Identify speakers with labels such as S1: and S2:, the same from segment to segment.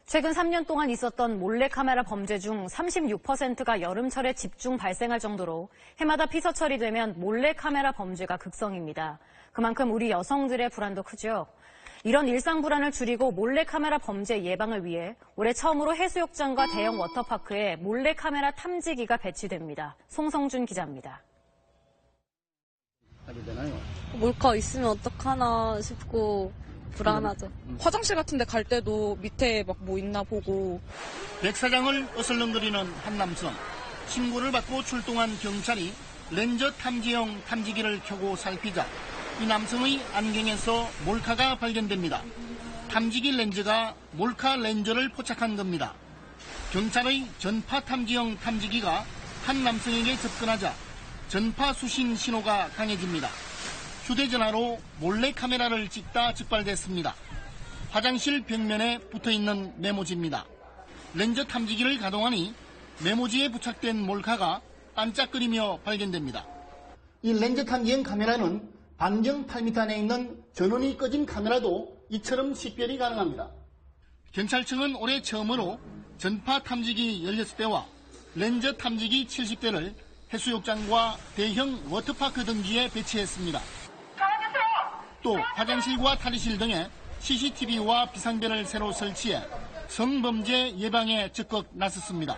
S1: 최근 3년 동안 있었던 몰래카메라 범죄 중 36%가 여름철에 집중 발생할 정도로 해마다 피서철이 되면 몰래카메라 범죄가 극성입니다. 그만큼 우리 여성들의 불안도 크죠. 이런 일상 불안을 줄이고 몰래카메라 범죄 예방을 위해 올해 처음으로 해수욕장과 대형 워터파크에 몰래카메라 탐지기가 배치됩니다. 송성준 기자입니다.
S2: 몰카 있으면 어떡하나 싶고 불안하죠.
S3: 화장실 같은 데 갈 때도 밑에 막 뭐 있나 보고.
S4: 백사장을 어슬렁거리는 한 남성. 신고를 받고 출동한 경찰이 렌저 탐지용 탐지기를 켜고 살피자 이 남성의 안경에서 몰카가 발견됩니다. 탐지기 렌즈가 몰카 렌즈를 포착한 겁니다. 경찰의 전파 탐지용 탐지기가 한 남성에게 접근하자 전파 수신 신호가 강해집니다. 휴대전화로 몰래카메라를 찍다 적발됐습니다. 화장실 벽면에 붙어있는 메모지입니다. 렌저 탐지기를 가동하니 메모지에 부착된 몰카가 반짝거리며 발견됩니다. 이 렌저 탐지용 카메라는 반경 8m 안에 있는 전원이 꺼진 카메라도 이처럼 식별이 가능합니다. 경찰청은 올해 처음으로 전파 탐지기 16대와 렌저 탐지기 70대를 해수욕장과 대형 워터파크 등지에 배치했습니다. 또 화장실과 탈의실 등에 CCTV와 비상벨을 새로 설치해 성범죄 예방에 적극 나섰습니다.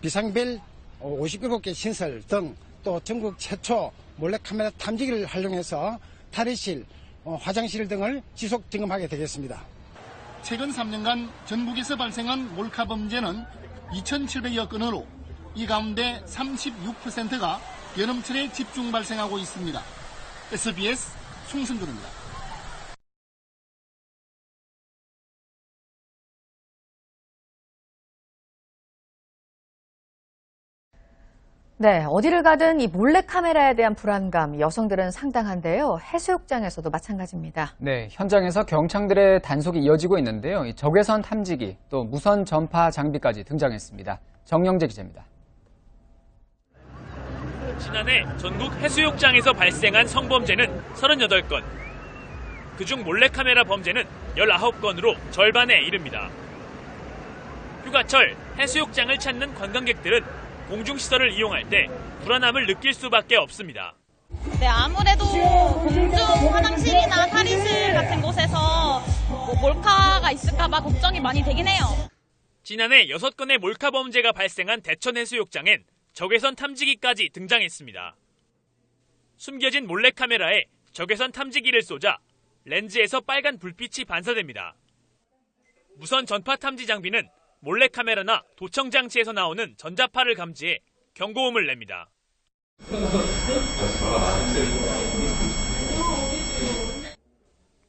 S5: 비상벨 57개 신설 등 또 전국 최초 몰래카메라 탐지기를 활용해서 탈의실, 화장실 등을 지속 점검하게 되겠습니다.
S4: 최근 3년간 전국에서 발생한 몰카 범죄는 2,700여 건으로 이 가운데 36%가 여름철에 집중 발생하고 있습니다. SBS 송승준입니다.
S6: 네, 어디를 가든 이 몰래카메라에 대한 불안감, 여성들은 상당한데요. 해수욕장에서도 마찬가지입니다.
S7: 네, 현장에서 경찰들의 단속이 이어지고 있는데요. 이 적외선 탐지기, 또 무선 전파 장비까지 등장했습니다. 정영재 기자입니다.
S8: 지난해 전국 해수욕장에서 발생한 성범죄는 38건. 그중 몰래카메라 범죄는 19건으로 절반에 이릅니다. 휴가철 해수욕장을 찾는 관광객들은 공중시설을 이용할 때 불안함을 느낄 수밖에 없습니다.
S9: 네, 아무래도 공중 화장실이나 탈의실 같은 곳에서 몰카가 있을까봐 걱정이 많이 되긴 해요.
S8: 지난해 6건의 몰카 범죄가 발생한 대천 해수욕장엔 적외선 탐지기까지 등장했습니다. 숨겨진 몰래카메라에 적외선 탐지기를 쏘자 렌즈에서 빨간 불빛이 반사됩니다. 무선 전파 탐지 장비는 몰래카메라나 도청 장치에서 나오는 전자파를 감지해 경고음을 냅니다.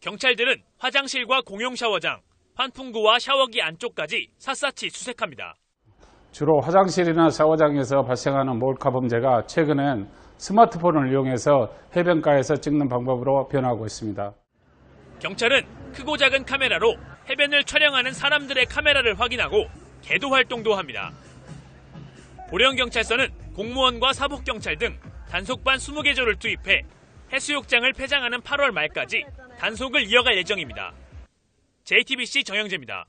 S8: 경찰들은 화장실과 공용 샤워장, 환풍구와 샤워기 안쪽까지 샅샅이 수색합니다.
S10: 주로 화장실이나 샤워장에서 발생하는 몰카 범죄가 최근엔 스마트폰을 이용해서 해변가에서 찍는 방법으로 변하고 있습니다.
S8: 경찰은 크고 작은 카메라로 해변을 촬영하는 사람들의 카메라를 확인하고 계도 활동도 합니다. 보령경찰서는 공무원과 사복경찰 등 단속반 20개 조를 투입해 해수욕장을 폐장하는 8월 말까지 단속을 이어갈 예정입니다. JTBC 정영재입니다.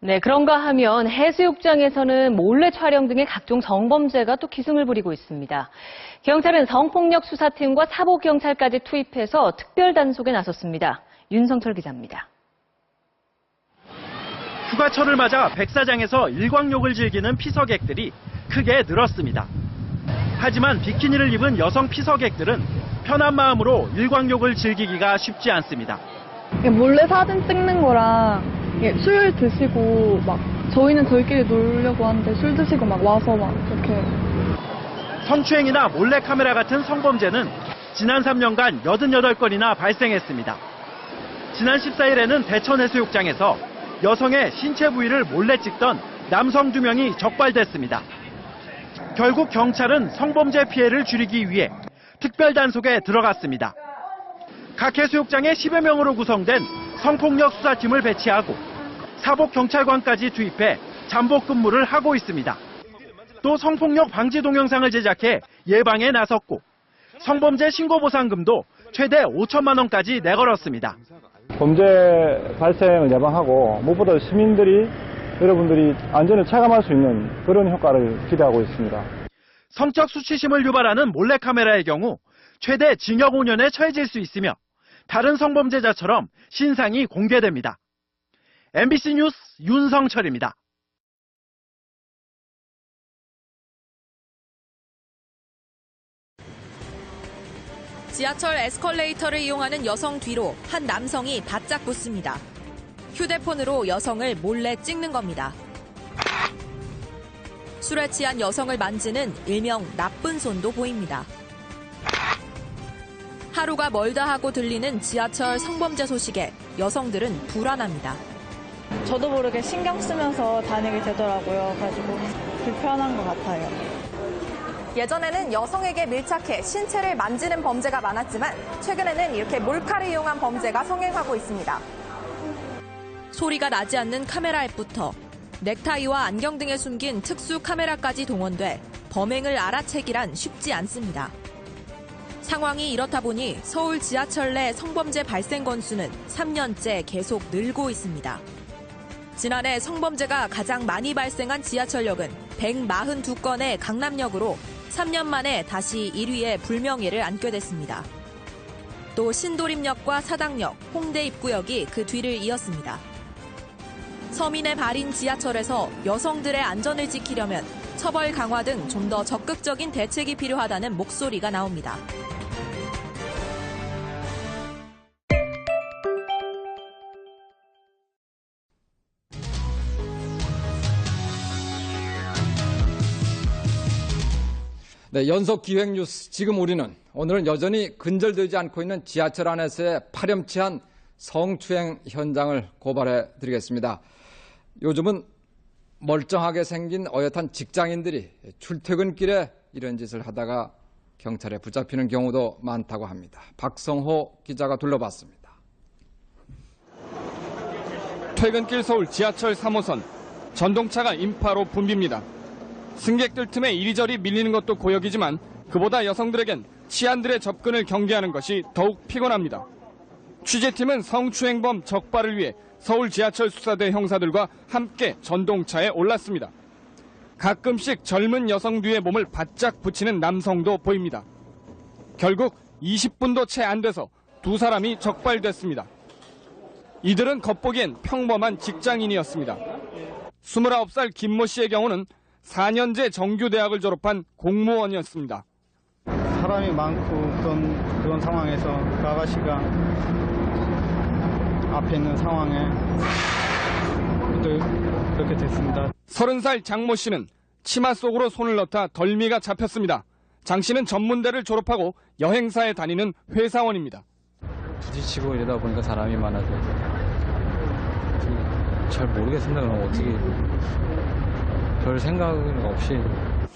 S11: 네, 그런가 하면 해수욕장에서는 몰래 촬영 등의 각종 성범죄가 또 기승을 부리고 있습니다. 경찰은 성폭력 수사팀과 사복경찰까지 투입해서 특별 단속에 나섰습니다. 윤성철 기자입니다.
S12: 휴가철을 맞아 백사장에서 일광욕을 즐기는 피서객들이 크게 늘었습니다. 하지만 비키니를 입은 여성 피서객들은 편한 마음으로 일광욕을 즐기기가 쉽지 않습니다.
S13: 몰래 사진 찍는 거랑 술 드시고 막 저희는 저희끼리 놀려고 하는데 술 드시고 막 와서 막 그렇게
S12: 성추행이나 몰래카메라 같은 성범죄는 지난 3년간 88건이나 발생했습니다. 지난 14일에는 대천해수욕장에서 여성의 신체 부위를 몰래 찍던 남성 2명이 적발됐습니다. 결국 경찰은 성범죄 피해를 줄이기 위해 특별 단속에 들어갔습니다. 각 해수욕장에 10여 명으로 구성된 성폭력 수사팀을 배치하고 사복경찰관까지 투입해 잠복 근무를 하고 있습니다. 또 성폭력 방지 동영상을 제작해 예방에 나섰고 성범죄 신고 보상금도 최대 5천만 원까지 내걸었습니다.
S14: 범죄 발생을 예방하고 무엇보다 시민들이 여러분들이 안전을 체감할 수 있는 그런 효과를 기대하고 있습니다.
S12: 성적 수치심을 유발하는 몰래카메라의 경우 최대 징역 5년에 처해질 수 있으며 다른 성범죄자처럼 신상이 공개됩니다. MBC 뉴스 윤성철입니다.
S15: 지하철 에스컬레이터를 이용하는 여성 뒤로 한 남성이 바짝 붙습니다. 휴대폰으로 여성을 몰래 찍는 겁니다. 술에 취한 여성을 만지는 일명 나쁜 손도 보입니다. 하루가 멀다 하고 들리는 지하철 성범죄 소식에 여성들은 불안합니다.
S13: 저도 모르게 신경 쓰면서 다니게 되더라고요. 가지고 불편한 것 같아요.
S15: 예전에는 여성에게 밀착해 신체를 만지는 범죄가 많았지만 최근에는 이렇게 몰카를 이용한 범죄가 성행하고 있습니다. 소리가 나지 않는 카메라 앱부터 넥타이와 안경 등에 숨긴 특수 카메라까지 동원돼 범행을 알아채기란 쉽지 않습니다. 상황이 이렇다 보니 서울 지하철 내 성범죄 발생 건수는 3년째 계속 늘고 있습니다. 지난해 성범죄가 가장 많이 발생한 지하철역은 142건의 강남역으로 3년 만에 다시 1위의 불명예를 안게 됐습니다. 또 신도림역과 사당역, 홍대 입구역이 그 뒤를 이었습니다. 서민의 발인 지하철에서 여성들의 안전을 지키려면 처벌 강화 등 좀 더 적극적인 대책이 필요하다는 목소리가 나옵니다.
S16: 네, 연속 기획 뉴스. 지금 오늘은 여전히 근절되지 않고 있는 지하철 안에서의 파렴치한 성추행 현장을 고발해 드리겠습니다. 요즘은 멀쩡하게 생긴 어엿한 직장인들이 출퇴근길에 이런 짓을 하다가 경찰에 붙잡히는 경우도 많다고 합니다. 박성호 기자가 둘러봤습니다.
S17: 퇴근길 서울 지하철 3호선. 전동차가 인파로 붐빕니다. 승객들 틈에 이리저리 밀리는 것도 고역이지만 그보다 여성들에겐 치안들의 접근을 경계하는 것이 더욱 피곤합니다. 취재팀은 성추행범 적발을 위해 서울 지하철 수사대 형사들과 함께 전동차에 올랐습니다. 가끔씩 젊은 여성 뒤에 몸을 바짝 붙이는 남성도 보입니다. 결국 20분도 채 안 돼서 두 사람이 적발됐습니다. 이들은 겉보기엔 평범한 직장인이었습니다. 29살 김모 씨의 경우는 4년제 정규대학을 졸업한 공무원이었습니다.
S18: 사람이 많고 그런 상황에서 그 아가씨가 앞에 있는 상황에 또 그렇게 됐습니다.
S17: 30살 장모 씨는 치마 속으로 손을 넣다 덜미가 잡혔습니다. 장 씨는 전문대를 졸업하고 여행사에 다니는 회사원입니다.
S19: 부딪히고 이러다 보니까 사람이 많아서 잘 모르겠습니다. 그럼 어떻게 별 생각은 없이.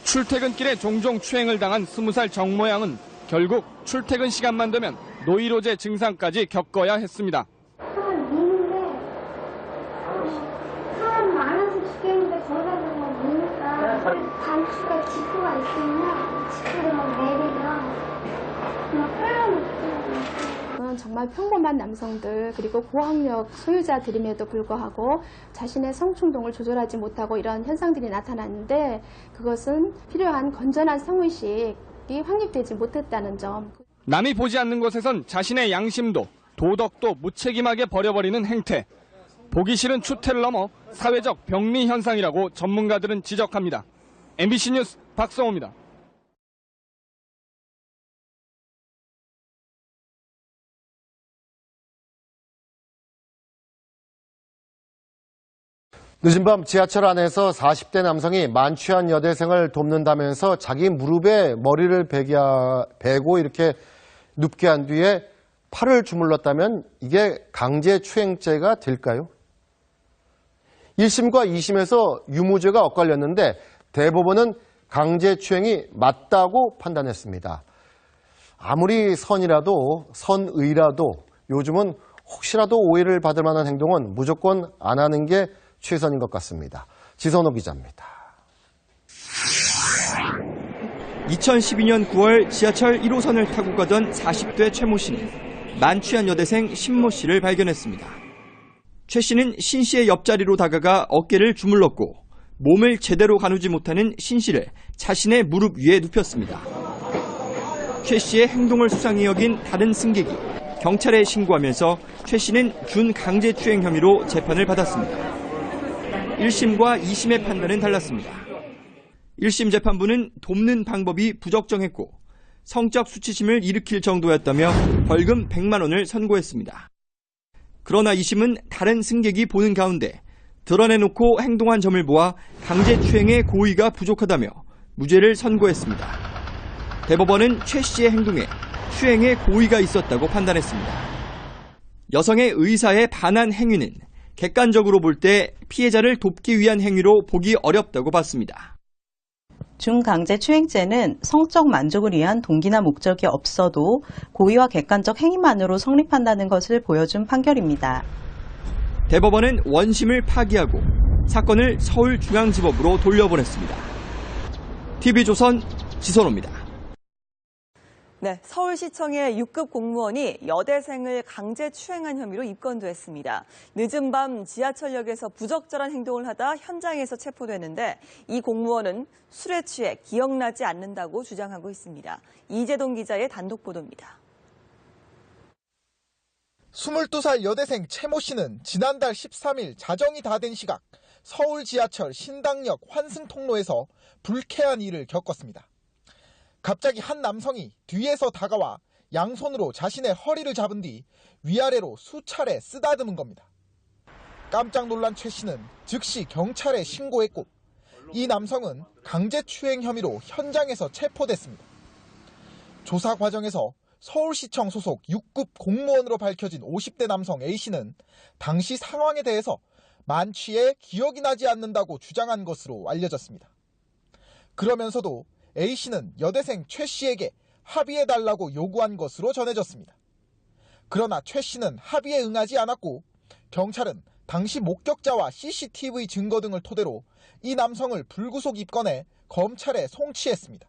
S17: 출퇴근길에 종종 추행을 당한 20살 정모 양은 결국 출퇴근 시간만 되면 노이로제 증상까지 겪어야 했습니다.
S20: 사람 많아서 죽겠는데 거기다 보면 미니까 단추가 지프가 있으면 지프를 막 내리면 막 끌어놓고.
S21: 정말 평범한 남성들 그리고 고학력 소유자들임에도 불구하고 자신의 성충동을 조절하지 못하고 이런 현상들이 나타났는데 그것은 필요한 건전한 성의식이 확립되지 못했다는 점.
S17: 남이 보지 않는 곳에선 자신의 양심도 도덕도 무책임하게 버려버리는 행태. 보기 싫은 추태를 넘어 사회적 병리 현상이라고 전문가들은 지적합니다. MBC 뉴스 박성호입니다.
S22: 늦은 밤 지하철 안에서 40대 남성이 만취한 여대생을 돕는다면서 자기 무릎에 머리를 베고 이렇게 눕게 한 뒤에 팔을 주물렀다면 이게 강제추행죄가 될까요? 1심과 2심에서 유무죄가 엇갈렸는데 대법원은 강제추행이 맞다고 판단했습니다. 아무리 선의라도 요즘은 혹시라도 오해를 받을 만한 행동은 무조건 안 하는 게 최선인 것 같습니다. 지선호 기자입니다.
S1: 2012년 9월 지하철 1호선을 타고 가던 40대 최모 씨는 만취한 여대생 신모 씨를 발견했습니다. 최 씨는 신 씨의 옆자리로 다가가 어깨를 주물렀고 몸을 제대로 가누지 못하는 신 씨를 자신의 무릎 위에 눕혔습니다. 최 씨의 행동을 수상히 여긴 다른 승객이 경찰에 신고하면서 최 씨는 준강제추행 혐의로 재판을 받았습니다. 1심과 2심의 판단은 달랐습니다. 1심 재판부는 돕는 방법이 부적정했고 성적 수치심을 일으킬 정도였다며 벌금 100만 원을 선고했습니다. 그러나 2심은 다른 승객이 보는 가운데 드러내놓고 행동한 점을 보아 강제추행의 고의가 부족하다며 무죄를 선고했습니다. 대법원은 최 씨의 행동에 추행의 고의가 있었다고 판단했습니다. 여성의 의사에 반한 행위는 객관적으로 볼 때 피해자를 돕기 위한 행위로 보기 어렵다고 봤습니다.
S2: 준강제추행죄는 성적 만족을 위한 동기나 목적이 없어도 고의와 객관적 행위만으로 성립한다는 것을 보여준 판결입니다.
S1: 대법원은 원심을 파기하고 사건을 서울중앙지법으로 돌려보냈습니다. TV조선 지선호입니다.
S23: 네, 서울시청의 6급 공무원이 여대생을 강제추행한 혐의로 입건됐습니다. 늦은 밤 지하철역에서 부적절한 행동을 하다 현장에서 체포됐는데 이 공무원은 술에 취해 기억나지 않는다고 주장하고 있습니다. 이재동 기자의 단독 보도입니다.
S24: 22살 여대생 최모 씨는 지난달 13일 자정이 다 된 시각 서울 지하철 신당역 환승통로에서 불쾌한 일을 겪었습니다. 갑자기 한 남성이 뒤에서 다가와 양손으로 자신의 허리를 잡은 뒤 위아래로 수차례 쓰다듬은 겁니다. 깜짝 놀란 최 씨는 즉시 경찰에 신고했고 이 남성은 강제추행 혐의로 현장에서 체포됐습니다. 조사 과정에서 서울시청 소속 6급 공무원으로 밝혀진 50대 남성 A씨는 당시 상황에 대해서 만취해 기억이 나지 않는다고 주장한 것으로 알려졌습니다. 그러면서도 A씨는 여대생 최 씨에게 합의해달라고 요구한 것으로 전해졌습니다. 그러나 최 씨는 합의에 응하지 않았고 경찰은 당시 목격자와 CCTV 증거 등을 토대로 이 남성을 불구속 입건해 검찰에 송치했습니다.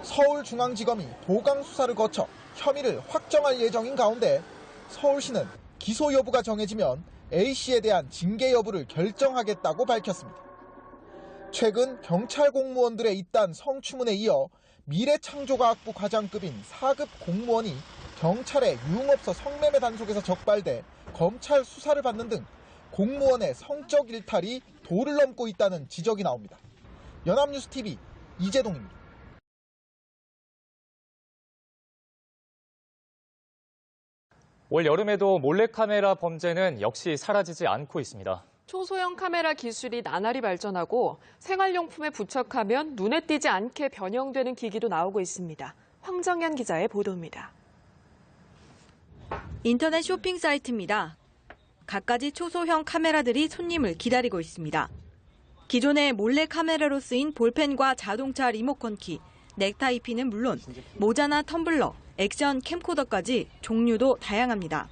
S24: 서울중앙지검이 도강 수사를 거쳐 혐의를 확정할 예정인 가운데 서울시는 기소 여부가 정해지면 A씨에 대한 징계 여부를 결정하겠다고 밝혔습니다. 최근 경찰 공무원들의 잇단 성추문에 이어 미래창조과학부 과장급인 4급 공무원이 경찰의 유흥업소 성매매 단속에서 적발돼 검찰 수사를 받는 등 공무원의 성적 일탈이 도를 넘고 있다는 지적이 나옵니다. 연합뉴스TV 이재동입니다.
S25: 올 여름에도 몰래카메라 범죄는 역시 사라지지 않고 있습니다.
S26: 초소형 카메라 기술이 나날이 발전하고 생활용품에 부착하면 눈에 띄지 않게 변형되는 기기도 나오고 있습니다. 황정현 기자의 보도입니다.
S27: 인터넷 쇼핑 사이트입니다. 갖가지 초소형 카메라들이 손님을 기다리고 있습니다. 기존의 몰래 카메라로 쓰인 볼펜과 자동차 리모컨 키, 넥타이 핀은 물론 모자나 텀블러, 액션 캠코더까지 종류도 다양합니다.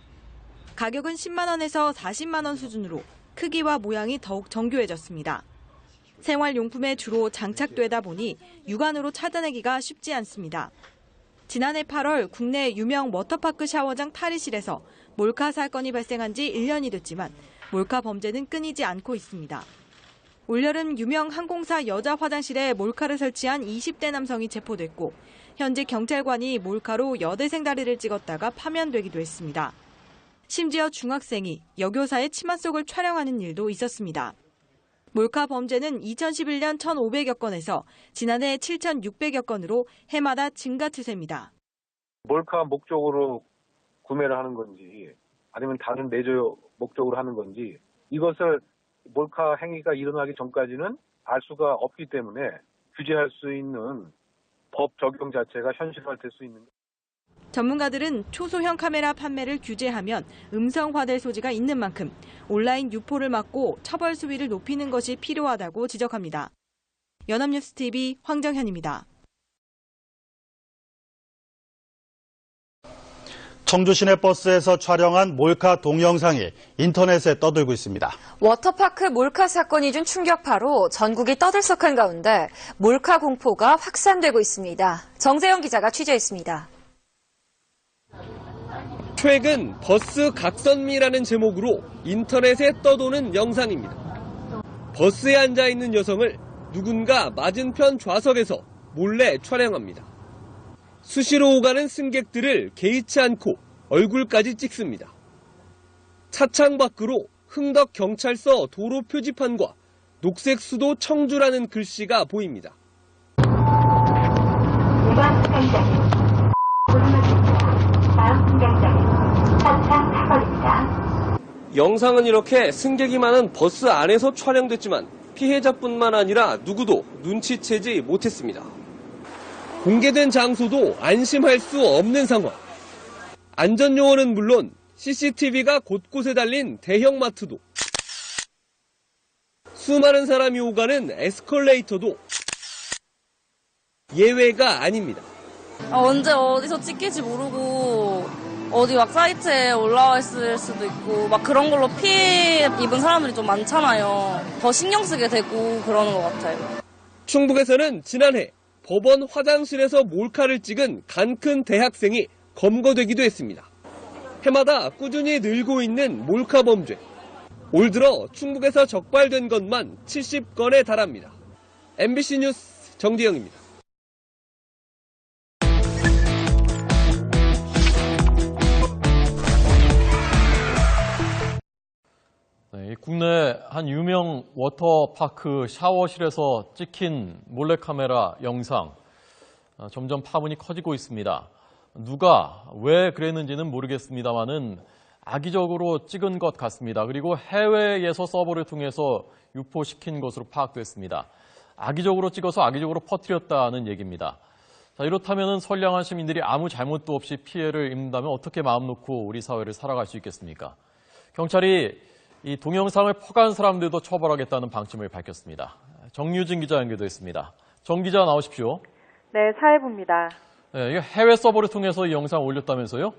S27: 가격은 10만 원에서 40만 원 수준으로 크기와 모양이 더욱 정교해졌습니다. 생활용품에 주로 장착되다 보니 육안으로 찾아내기가 쉽지 않습니다. 지난해 8월 국내 유명 워터파크 샤워장 탈의실에서 몰카 사건이 발생한 지 1년이 됐지만 몰카 범죄는 끊이지 않고 있습니다. 올여름 유명 항공사 여자 화장실에 몰카를 설치한 20대 남성이 체포됐고 현재 경찰관이 몰카로 여대생 다리를 찍었다가 파면되기도 했습니다. 심지어 중학생이 여교사의 치마 속을 촬영하는 일도 있었습니다. 몰카 범죄는 2011년 1,500여 건에서 지난해 7,600여 건으로 해마다 증가 추세입니다.
S28: 몰카 목적으로 구매를 하는 건지 아니면 다른 내조 목적으로 하는 건지 이것을 몰카 행위가 일어나기 전까지는 알 수가 없기 때문에 규제할 수 있는 법 적용 자체가 현실화될 수 있는.
S27: 전문가들은 초소형 카메라 판매를 규제하면 음성화될 소지가 있는 만큼 온라인 유포를 막고 처벌 수위를 높이는 것이 필요하다고 지적합니다. 연합뉴스TV 황정현입니다.
S3: 청주 시내버스에서 촬영한 몰카 동영상이 인터넷에 떠들고 있습니다.
S4: 워터파크 몰카 사건이 준 충격파로 전국이 떠들썩한 가운데 몰카 공포가 확산되고 있습니다. 정세영 기자가 취재했습니다.
S5: 최근 버스 각선미라는 제목으로 인터넷에 떠도는 영상입니다. 버스에 앉아있는 여성을 누군가 맞은편 좌석에서 몰래 촬영합니다. 수시로 오가는 승객들을 개의치 않고 얼굴까지 찍습니다. 차창 밖으로 흥덕경찰서 도로 표지판과 녹색 수도 청주라는 글씨가 보입니다.
S6: 이번 승강장은 다음 승강장은 차창 4번입니다.
S5: 영상은 이렇게 승객이 많은 버스 안에서 촬영됐지만 피해자뿐만 아니라 누구도 눈치채지 못했습니다. 공개된 장소도 안심할 수 없는 상황. 안전요원은 물론 CCTV가 곳곳에 달린 대형마트도, 수많은 사람이 오가는 에스컬레이터도 예외가 아닙니다.
S7: 언제 어디서 찍힐지 모르고 어디 막 사이트에 올라와 있을 수도 있고 막 그런 걸로 피해 입은 사람들이 좀 많잖아요. 더 신경 쓰게 되고 그러는 것 같아요.
S5: 충북에서는 지난해 법원 화장실에서 몰카를 찍은 간큰 대학생이 검거되기도 했습니다. 해마다 꾸준히 늘고 있는 몰카 범죄. 올 들어 충북에서 적발된 것만 70건에 달합니다. MBC 뉴스 정지영입니다.
S8: 네, 국내 한 유명 워터파크 샤워실에서 찍힌 몰래카메라 영상 점점 파문이 커지고 있습니다. 누가 왜 그랬는지는 모르겠습니다만은 악의적으로 찍은 것 같습니다. 그리고 해외에서 서버를 통해서 유포시킨 것으로 파악됐습니다. 악의적으로 찍어서 악의적으로 퍼뜨렸다는 얘기입니다. 자, 이렇다면 선량한 시민들이 아무 잘못도 없이 피해를 입는다면 어떻게 마음 놓고 우리 사회를 살아갈 수 있겠습니까? 경찰이 이 동영상을 퍼간 사람들도 처벌하겠다는 방침을 밝혔습니다. 정유진 기자 연결됐습니다. 정 기자 나오십시오.
S9: 네, 사회부입니다.
S8: 네, 해외 서버를 통해서 이 영상 올렸다면서요?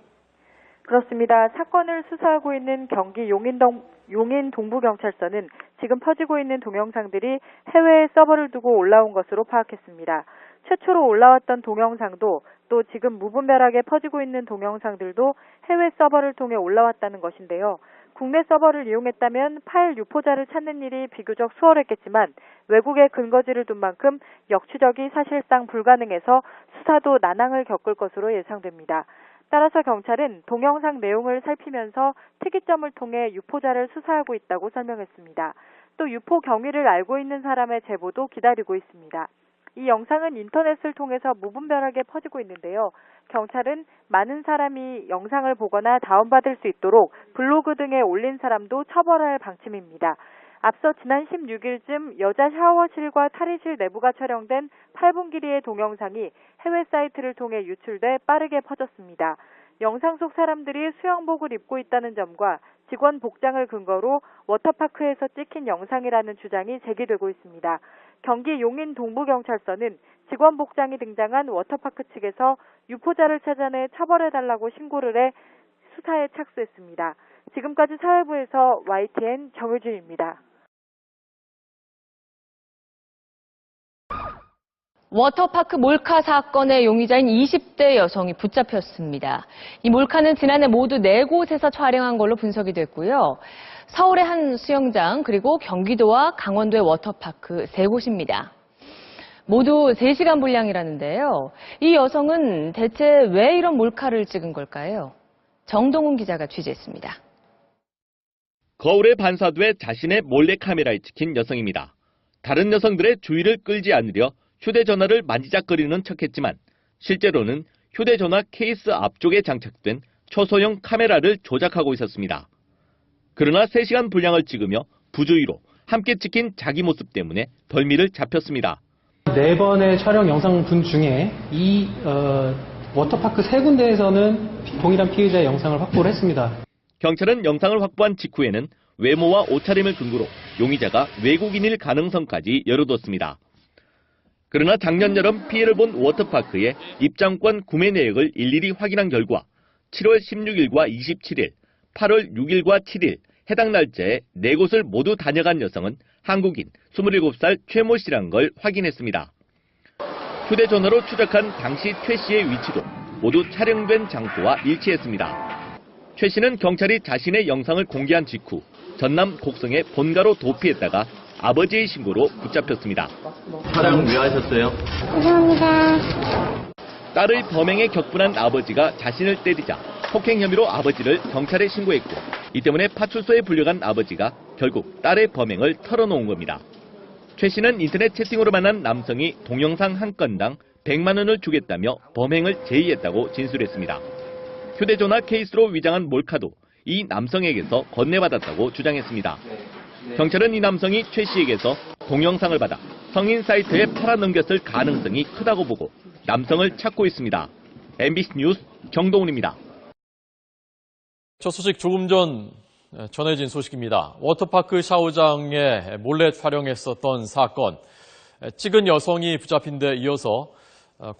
S9: 그렇습니다. 사건을 수사하고 있는 경기 용인 동부경찰서는 지금 퍼지고 있는 동영상들이 해외 서버를 두고 올라온 것으로 파악했습니다. 최초로 올라왔던 동영상도 또 지금 무분별하게 퍼지고 있는 동영상들도 해외 서버를 통해 올라왔다는 것인데요. 국내 서버를 이용했다면 파일 유포자를 찾는 일이 비교적 수월했겠지만 외국에 근거지를 둔 만큼 역추적이 사실상 불가능해서 수사도 난항을 겪을 것으로 예상됩니다. 따라서 경찰은 동영상 내용을 살피면서 특이점을 통해 유포자를 수사하고 있다고 설명했습니다. 또 유포 경위를 알고 있는 사람의 제보도 기다리고 있습니다. 이 영상은 인터넷을 통해서 무분별하게 퍼지고 있는데요. 경찰은 많은 사람이 영상을 보거나 다운받을 수 있도록 블로그 등에 올린 사람도 처벌할 방침입니다. 앞서 지난 16일쯤 여자 샤워실과 탈의실 내부가 촬영된 8분 길이의 동영상이 해외 사이트를 통해 유출돼 빠르게 퍼졌습니다. 영상 속 사람들이 수영복을 입고 있다는 점과 직원 복장을 근거로 워터파크에서 찍힌 영상이라는 주장이 제기되고 있습니다. 경기 용인 동부경찰서는 직원 복장이 등장한 워터파크 측에서 유포자를 찾아내 처벌해달라고 신고를 해 수사에 착수했습니다. 지금까지 사회부에서 YTN 정유진입니다.
S11: 워터파크 몰카 사건의 용의자인 20대 여성이 붙잡혔습니다. 이 몰카는 지난해 모두 4곳에서 촬영한 걸로 분석이 됐고요. 서울의 한 수영장 그리고 경기도와 강원도의 워터파크 3곳입니다. 모두 3시간 분량이라는데요. 이 여성은 대체 왜 이런 몰카를 찍은 걸까요? 정동훈 기자가 취재했습니다.
S10: 거울에 반사돼 자신의 몰래카메라에 찍힌 여성입니다. 다른 여성들의 주의를 끌지 않으려 휴대전화를 만지작거리는 척했지만 실제로는 휴대전화 케이스 앞쪽에 장착된 초소형 카메라를 조작하고 있었습니다. 그러나 3시간 분량을 찍으며 부주의로 함께 찍힌 자기 모습 때문에 벌미를 잡혔습니다.
S29: 4번의 촬영 영상분 중에 이 워터파크 3군데에서는 동일한 피해자의 영상을 확보를 했습니다.
S10: 경찰은 영상을 확보한 직후에는 외모와 옷차림을 근거로 용의자가 외국인일 가능성까지 열어뒀습니다. 그러나 작년 여름 피해를 본 워터파크의 입장권 구매 내역을 일일이 확인한 결과 7월 16일과 27일, 8월 6일과 7일 해당 날짜에 4곳을 모두 다녀간 여성은 한국인 27살 최모 씨란 걸 확인했습니다. 휴대전화로 추적한 당시 최 씨의 위치도 모두 촬영된 장소와 일치했습니다. 최 씨는 경찰이 자신의 영상을 공개한 직후 전남 곡성의 본가로 도피했다가 아버지의 신고로 붙잡혔습니다.
S12: 촬영 왜 하셨어요?
S10: 죄송합니다. 딸의 범행에 격분한 아버지가 자신을 때리자 폭행 혐의로 아버지를 경찰에 신고했고 이 때문에 파출소에 불려간 아버지가 결국 딸의 범행을 털어놓은 겁니다. 최 씨는 인터넷 채팅으로 만난 남성이 동영상 한 건당 100만 원을 주겠다며 범행을 제의했다고 진술했습니다. 휴대전화 케이스로 위장한 몰카도 이 남성에게서 건네받았다고 주장했습니다. 경찰은 이 남성이 최 씨에게서 동영상을 받아 성인 사이트에 팔아넘겼을 가능성이 크다고 보고 남성을 찾고 있습니다. MBC 뉴스 정동훈입니다.
S8: 첫 소식 조금 전 전해진 소식입니다. 워터파크 샤워장에 몰래 촬영했었던 사건. 찍은 여성이 붙잡힌 데 이어서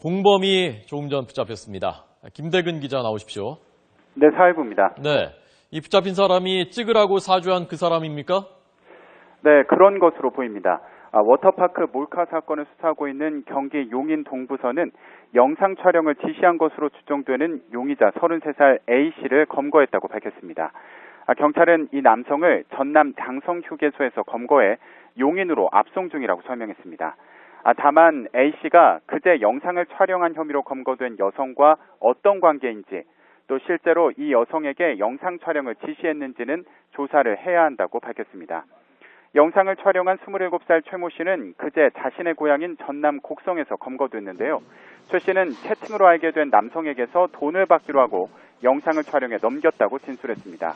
S8: 공범이 조금 전 붙잡혔습니다. 김대근 기자 나오십시오.
S13: 네, 사회부입니다.
S8: 네, 이 붙잡힌 사람이 찍으라고 사주한 그 사람입니까?
S13: 네, 그런 것으로 보입니다. 워터파크 몰카 사건을 수사하고 있는 경기 용인 동부서는 영상 촬영을 지시한 것으로 추정되는 용의자 33살 A씨를 검거했다고 밝혔습니다. 경찰은 이 남성을 전남 장성휴게소에서 검거해 용인으로 압송 중이라고 설명했습니다. 다만 A씨가 그제 영상을 촬영한 혐의로 검거된 여성과 어떤 관계인지 또 실제로 이 여성에게 영상 촬영을 지시했는지는 조사를 해야 한다고 밝혔습니다. 영상을 촬영한 27살 최모 씨는 그제 자신의 고향인 전남 곡성에서 검거됐는데요. 최 씨는 채팅으로 알게 된 남성에게서 돈을 받기로 하고 영상을 촬영해 넘겼다고 진술했습니다.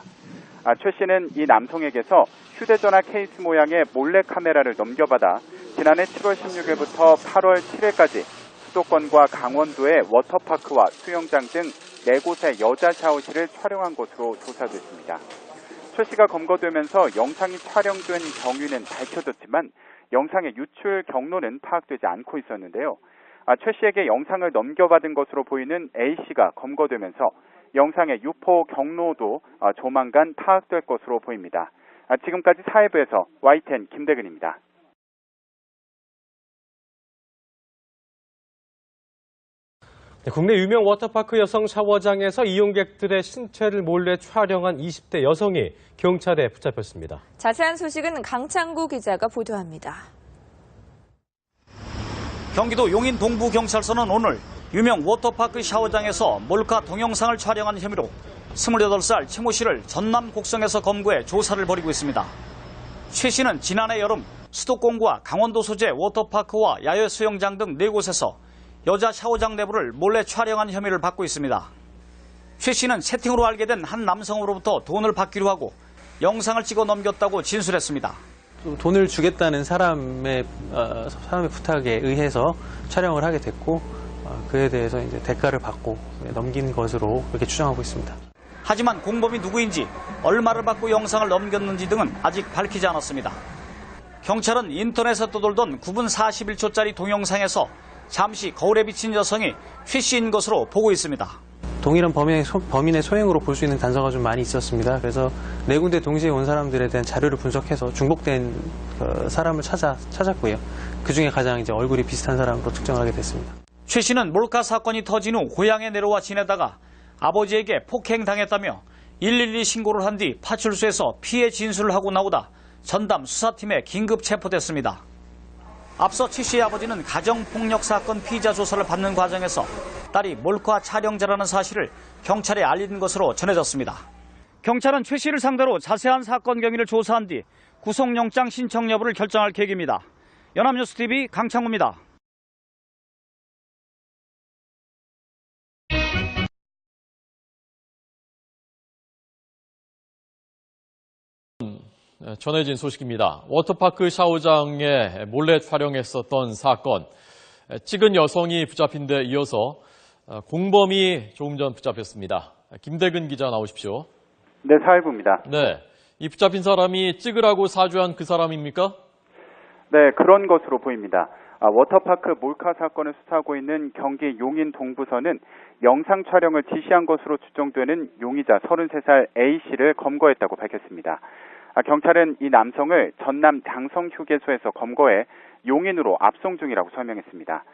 S13: 최 씨는 이 남성에게서 휴대전화 케이스 모양의 몰래카메라를 넘겨받아 지난해 7월 16일부터 8월 7일까지 수도권과 강원도의 워터파크와 수영장 등 4곳의 여자 샤워실을 촬영한 것으로 조사됐습니다. 최 씨가 검거되면서 영상이 촬영된 경위는 밝혀졌지만 영상의 유출 경로는 파악되지 않고 있었는데요. 최 씨에게 영상을 넘겨받은 것으로 보이는 A 씨가 검거되면서 영상의 유포 경로도 조만간 파악될 것으로 보입니다. 지금까지 사회부에서 YTN 김대근입니다.
S14: 국내 유명 워터파크 여성 샤워장에서 이용객들의 신체를 몰래 촬영한 20대 여성이 경찰에 붙잡혔습니다.
S4: 자세한 소식은 강창구 기자가 보도합니다.
S15: 경기도 용인 동부경찰서는 오늘 유명 워터파크 샤워장에서 몰카 동영상을 촬영한 혐의로 28살 최모 씨를 전남 곡성에서 검거해 조사를 벌이고 있습니다. 최 씨는 지난해 여름 수도권과 강원도 소재 워터파크와 야외 수영장 등 4곳에서 여자 샤워장 내부를 몰래 촬영한 혐의를 받고 있습니다. 최 씨는 채팅으로 알게 된 한 남성으로부터 돈을 받기로 하고 영상을 찍어 넘겼다고 진술했습니다.
S29: 돈을 주겠다는 사람의 부탁에 의해서 촬영을 하게 됐고 그에 대해서 이제 대가를 받고 넘긴 것으로 그렇게 추정하고 있습니다.
S15: 하지만 공범이 누구인지 얼마를 받고 영상을 넘겼는지 등은 아직 밝히지 않았습니다. 경찰은 인터넷에 떠돌던 9분 41초짜리 동영상에서 잠시 거울에 비친 여성이 최 씨인 것으로 보고 있습니다.
S29: 동일한 범인의 소행으로 볼 수 있는 단서가 좀 많이 있었습니다. 그래서 4군데 동시에 온 사람들에 대한 자료를 분석해서 중복된 사람을 찾았고요. 그중에 가장 이제 얼굴이 비슷한 사람으로 특정을 하게 됐습니다.
S15: 최 씨는 몰카 사건이 터진 후 고향에 내려와 지내다가 아버지에게 폭행당했다며 112 신고를 한 뒤 파출소에서 피해 진술을 하고 나오다 전담 수사팀에 긴급 체포됐습니다. 앞서 최 씨의 아버지는 가정폭력 사건 피의자 조사를 받는 과정에서 딸이 몰카 촬영자라는 사실을 경찰에 알린 것으로 전해졌습니다. 경찰은 최 씨를 상대로 자세한 사건 경위를 조사한 뒤 구속영장 신청 여부를 결정할 계획입니다. 연합뉴스TV 강창구입니다.
S8: 전해진 소식입니다. 워터파크 샤워장에 몰래 촬영했었던 사건. 찍은 여성이 붙잡힌 데 이어서 공범이 조금 전 붙잡혔습니다. 김대근 기자 나오십시오.
S13: 네, 사회부입니다.
S8: 네, 이 붙잡힌 사람이 찍으라고 사주한 그 사람입니까?
S13: 네, 그런 것으로 보입니다. 워터파크 몰카 사건을 수사하고 있는 경기 용인 동부서는 영상 촬영을 지시한 것으로 추정되는 용의자 33살 A씨를 검거했다고 밝혔습니다. 경찰은 이 남성을 전남 장성휴게소에서 검거해 용인으로 압송 중이라고 설명했습니다.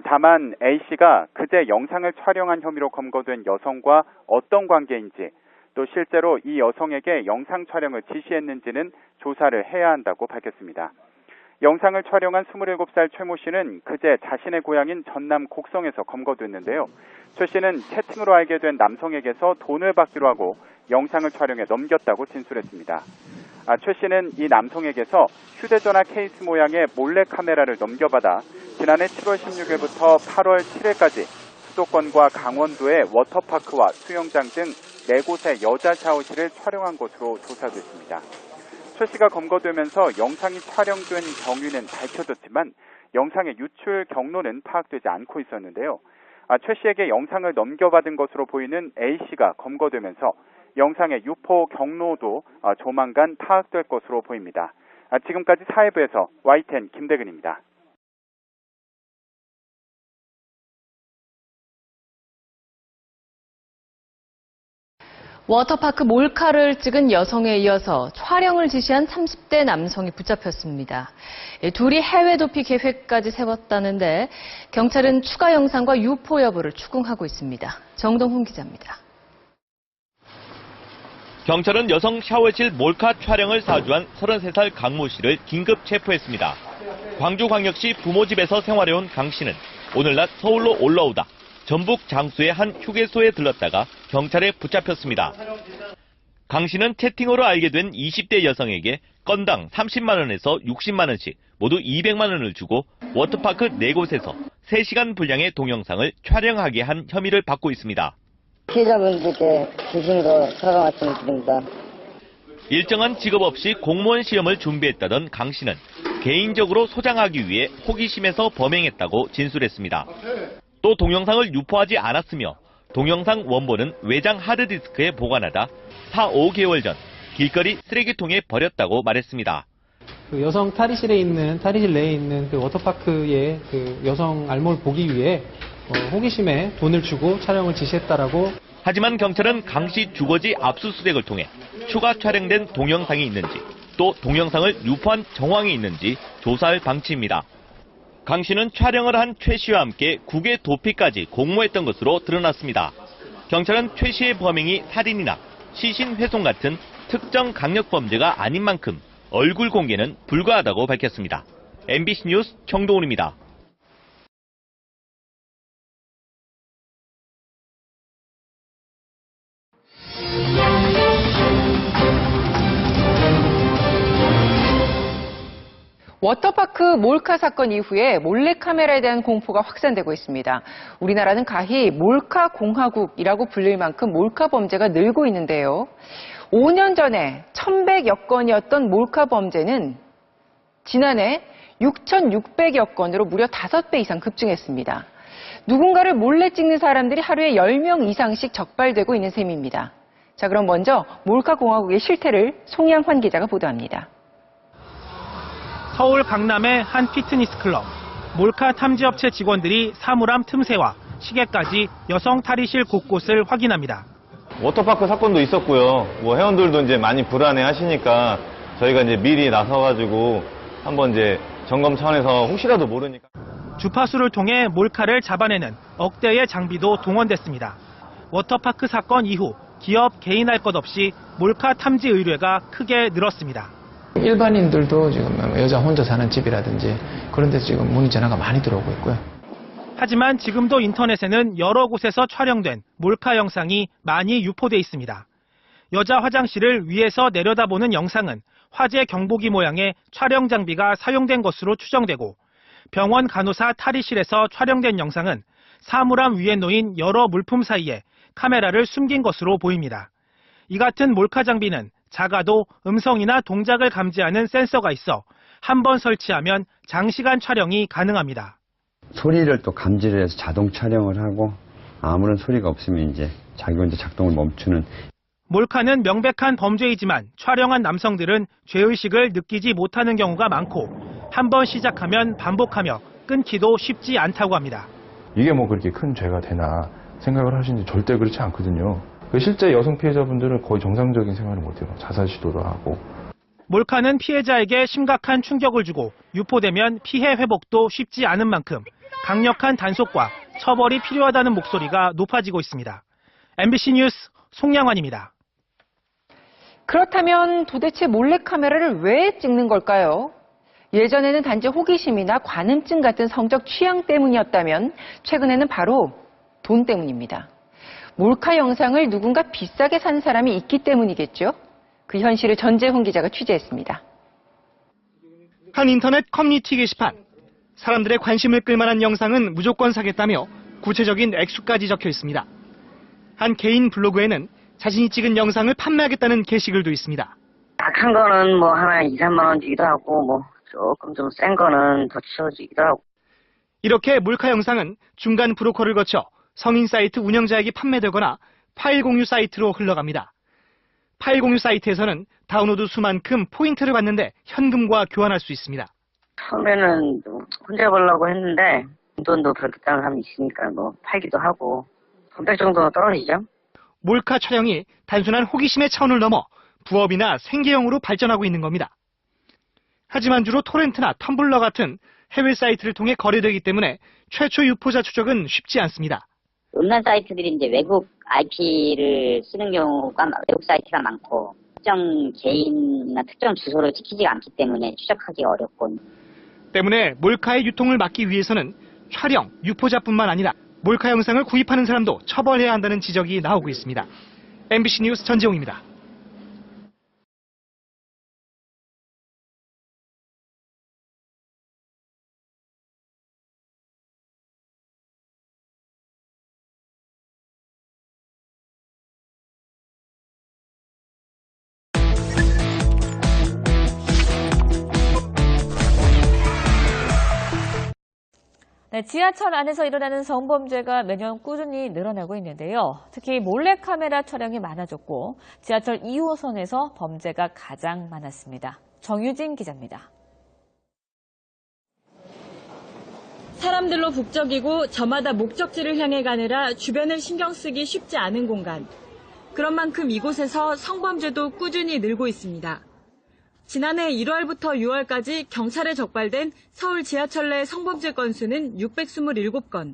S13: 다만 A씨가 그제 영상을 촬영한 혐의로 검거된 여성과 어떤 관계인지 또 실제로 이 여성에게 영상 촬영을 지시했는지는 조사를 해야 한다고 밝혔습니다. 영상을 촬영한 27살 최모 씨는 그제 자신의 고향인 전남 곡성에서 검거됐는데요. 최 씨는 채팅으로 알게 된 남성에게서 돈을 받기로 하고 영상을 촬영해 넘겼다고 진술했습니다. 최 씨는 이 남성에게서 휴대전화 케이스 모양의 몰래카메라를 넘겨받아 지난해 7월 16일부터 8월 7일까지 수도권과 강원도의 워터파크와 수영장 등 4곳의 여자 샤워실을 촬영한 것으로 조사됐습니다. 최 씨가 검거되면서 영상이 촬영된 경위는 밝혀졌지만 영상의 유출 경로는 파악되지 않고 있었는데요. 최 씨에게 영상을 넘겨받은 것으로 보이는 A씨가 검거되면서 영상의 유포 경로도 조만간 파악될 것으로 보입니다. 지금까지 사회부에서 YTN 김대근입니다.
S11: 워터파크 몰카를 찍은 여성에 이어서 촬영을 지시한 30대 남성이 붙잡혔습니다. 둘이 해외 도피 계획까지 세웠다는데 경찰은 추가 영상과 유포 여부를 추궁하고 있습니다. 정동훈 기자입니다.
S10: 경찰은 여성 샤워실 몰카 촬영을 사주한 33살 강모 씨를 긴급 체포했습니다. 광주광역시 부모집에서 생활해온 강 씨는 오늘 낮 서울로 올라오다 전북 장수의 한 휴게소에 들렀다가 경찰에 붙잡혔습니다. 강 씨는 채팅으로 알게 된 20대 여성에게 건당 30만 원에서 60만 원씩 모두 200만 원을 주고 워터파크 4곳에서 3시간 분량의 동영상을 촬영하게 한 혐의를 받고 있습니다.
S1: 피해자분들께 진심으로 사과 말씀드립니다.
S10: 일정한 직업 없이 공무원 시험을 준비했다던 강 씨는 개인적으로 소장하기 위해 호기심에서 범행했다고 진술했습니다. 또 동영상을 유포하지 않았으며 동영상 원본은 외장 하드디스크에 보관하다 4-5개월 전 길거리 쓰레기통에 버렸다고 말했습니다.
S29: 그 여성 탈의실 내에 있는 그 워터파크의 그 여성 알몸을 보기 위해 호기심에 돈을 주고 촬영을 지시했다라고.
S10: 하지만 경찰은 강 씨 주거지 압수수색을 통해 추가 촬영된 동영상이 있는지 또 동영상을 유포한 정황이 있는지 조사할 방침입니다. 강 씨는 촬영을 한 최 씨와 함께 국외 도피까지 공모했던 것으로 드러났습니다. 경찰은 최 씨의 범행이 살인이나 시신훼손 같은 특정 강력범죄가 아닌 만큼 얼굴 공개는 불가하다고 밝혔습니다. MBC 뉴스 정동훈입니다.
S2: 워터파크 몰카 사건 이후에 몰래카메라에 대한 공포가 확산되고 있습니다. 우리나라는 가히 몰카 공화국이라고 불릴 만큼 몰카 범죄가 늘고 있는데요. 5년 전에 1,100여 건이었던 몰카 범죄는 지난해 6,600여 건으로 무려 5배 이상 급증했습니다. 누군가를 몰래 찍는 사람들이 하루에 10명 이상씩 적발되고 있는 셈입니다. 자, 그럼 먼저 몰카 공화국의 실태를 송양환 기자가 보도합니다.
S16: 서울 강남의 한 피트니스 클럽. 몰카 탐지업체 직원들이 사물함 틈새와 시계까지 여성 탈의실 곳곳을 확인합니다.
S17: 워터파크 사건도 있었고요. 회원들도 이제 많이 불안해 하시니까 저희가 이제 미리 나서가지고 한번 이제 점검 차원에서 혹시라도 모르니까.
S16: 주파수를 통해 몰카를 잡아내는 억대의 장비도 동원됐습니다. 워터파크 사건 이후 기업 개인 할 것 없이 몰카 탐지 의뢰가 크게 늘었습니다.
S29: 일반인들도 지금 여자 혼자 사는 집이라든지 그런 데서 지금 문의 전화가 많이 들어오고 있고요.
S16: 하지만 지금도 인터넷에는 여러 곳에서 촬영된 몰카 영상이 많이 유포돼 있습니다. 여자 화장실을 위에서 내려다보는 영상은 화재 경보기 모양의 촬영 장비가 사용된 것으로 추정되고 병원 간호사 탈의실에서 촬영된 영상은 사물함 위에 놓인 여러 물품 사이에 카메라를 숨긴 것으로 보입니다. 이 같은 몰카 장비는 작아도 음성이나 동작을 감지하는 센서가 있어 한 번 설치하면 장시간 촬영이 가능합니다.
S18: 소리를 또 감지를 해서 자동 촬영을 하고 아무런 소리가 없으면 이제 자기 혼자 작동을 멈추는.
S16: 몰카는 명백한 범죄이지만 촬영한 남성들은 죄의식을 느끼지 못하는 경우가 많고 한 번 시작하면 반복하며 끊기도 쉽지 않다고 합니다.
S19: 이게 뭐 그렇게 큰 죄가 되나 생각을 하시는지 절대 그렇지 않거든요. 실제 여성 피해자분들은 거의 정상적인 생활을 못해요. 자살 시도도 하고.
S16: 몰카는 피해자에게 심각한 충격을 주고 유포되면 피해 회복도 쉽지 않은 만큼 강력한 단속과 처벌이 필요하다는 목소리가 높아지고 있습니다. MBC 뉴스 송양환입니다.
S2: 그렇다면 도대체 몰래카메라를 왜 찍는 걸까요? 예전에는 단지 호기심이나 관음증 같은 성적 취향 때문이었다면 최근에는 바로 돈 때문입니다. 몰카 영상을 누군가 비싸게 산 사람이 있기 때문이겠죠? 그 현실을 전재훈 기자가 취재했습니다.
S16: 한 인터넷 커뮤니티 게시판. 사람들의 관심을 끌만한 영상은 무조건 사겠다며 구체적인 액수까지 적혀 있습니다. 한 개인 블로그에는 자신이 찍은 영상을 판매하겠다는 게시글도 있습니다.
S1: 약한 거는 뭐 하나에 2, 3만 원 주기도 하고 뭐 조금 좀 센 거는 더 치워주기도 하고.
S16: 이렇게 몰카 영상은 중간 브로커를 거쳐 성인 사이트 운영자에게 판매되거나 파일 공유 사이트로 흘러갑니다. 파일 공유 사이트에서는 다운로드 수만큼 포인트를 받는데 현금과 교환할 수 있습니다.
S1: 처음에는 혼자 보려고 했는데 돈도 그렇게 따는 사람이 있으니까 뭐 팔기도 하고 300 정도 떨어지죠.
S16: 몰카 촬영이 단순한 호기심의 차원을 넘어 부업이나 생계형으로 발전하고 있는 겁니다. 하지만 주로 토렌트나 텀블러 같은 해외 사이트를 통해 거래되기 때문에 최초 유포자 추적은 쉽지 않습니다.
S20: 온라인 사이트들이 이제 외국 IP를 쓰는 경우가 외국 사이트가 많고 특정 개인이나 특정 주소를 지키지가 않기 때문에 추적하기 어렵고.
S16: 때문에 몰카의 유통을 막기 위해서는 촬영, 유포자뿐만 아니라 몰카 영상을 구입하는 사람도 처벌해야 한다는 지적이 나오고 있습니다. MBC 뉴스 전재웅입니다.
S21: 네, 지하철 안에서 일어나는 성범죄가 매년 꾸준히 늘어나고 있는데요. 특히 몰래카메라 촬영이 많아졌고 지하철 2호선에서 범죄가 가장 많았습니다. 정유진 기자입니다.
S22: 사람들로 북적이고 저마다 목적지를 향해 가느라 주변을 신경 쓰기 쉽지 않은 공간. 그런 만큼 이곳에서 성범죄도 꾸준히 늘고 있습니다. 지난해 1월부터 6월까지 경찰에 적발된 서울 지하철 내 성범죄 건수는 627건.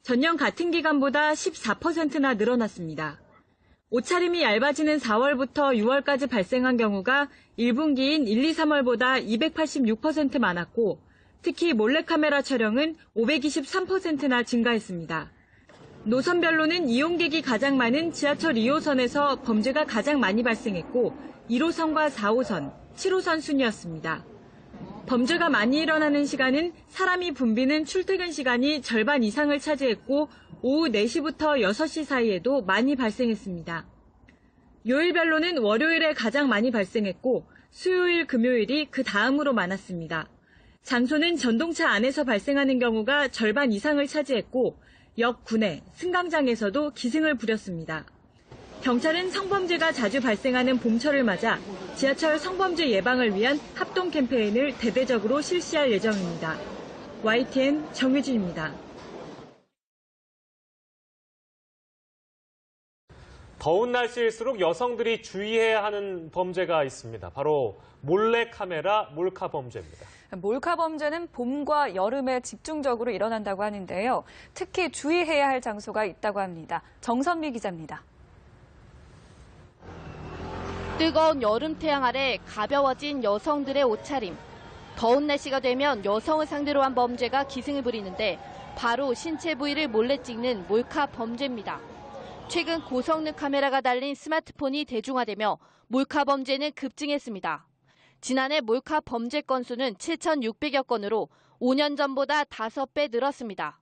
S22: 전년 같은 기간보다 14%나 늘어났습니다. 옷차림이 얇아지는 4월부터 6월까지 발생한 경우가 1분기인 1, 2, 3월보다 286% 많았고 특히 몰래카메라 촬영은 523%나 증가했습니다. 노선별로는 이용객이 가장 많은 지하철 2호선에서 범죄가 가장 많이 발생했고 1호선과 4호선, 7호선 순이었습니다. 범죄가 많이 일어나는 시간은 사람이 붐비는 출퇴근 시간이 절반 이상을 차지했고 오후 4시부터 6시 사이에도 많이 발생했습니다. 요일별로는 월요일에 가장 많이 발생했고 수요일, 금요일이 그 다음으로 많았습니다. 장소는 전동차 안에서 발생하는 경우가 절반 이상을 차지했고 역, 구내, 승강장에서도 기승을 부렸습니다. 경찰은 성범죄가 자주 발생하는 봄철을 맞아 지하철 성범죄 예방을 위한 합동 캠페인을 대대적으로 실시할 예정입니다. YTN 정유진입니다.
S14: 더운 날씨일수록 여성들이 주의해야 하는 범죄가 있습니다. 바로 몰래카메라 몰카 범죄입니다.
S4: 몰카 범죄는 봄과 여름에 집중적으로 일어난다고 하는데요. 특히 주의해야 할 장소가 있다고 합니다. 정선미 기자입니다.
S23: 뜨거운 여름 태양 아래 가벼워진 여성들의 옷차림. 더운 날씨가 되면 여성을 상대로 한 범죄가 기승을 부리는데 바로 신체 부위를 몰래 찍는 몰카 범죄입니다. 최근 고성능 카메라가 달린 스마트폰이 대중화되며 몰카 범죄는 급증했습니다. 지난해 몰카 범죄 건수는 7,600여 건으로 5년 전보다 5배 늘었습니다.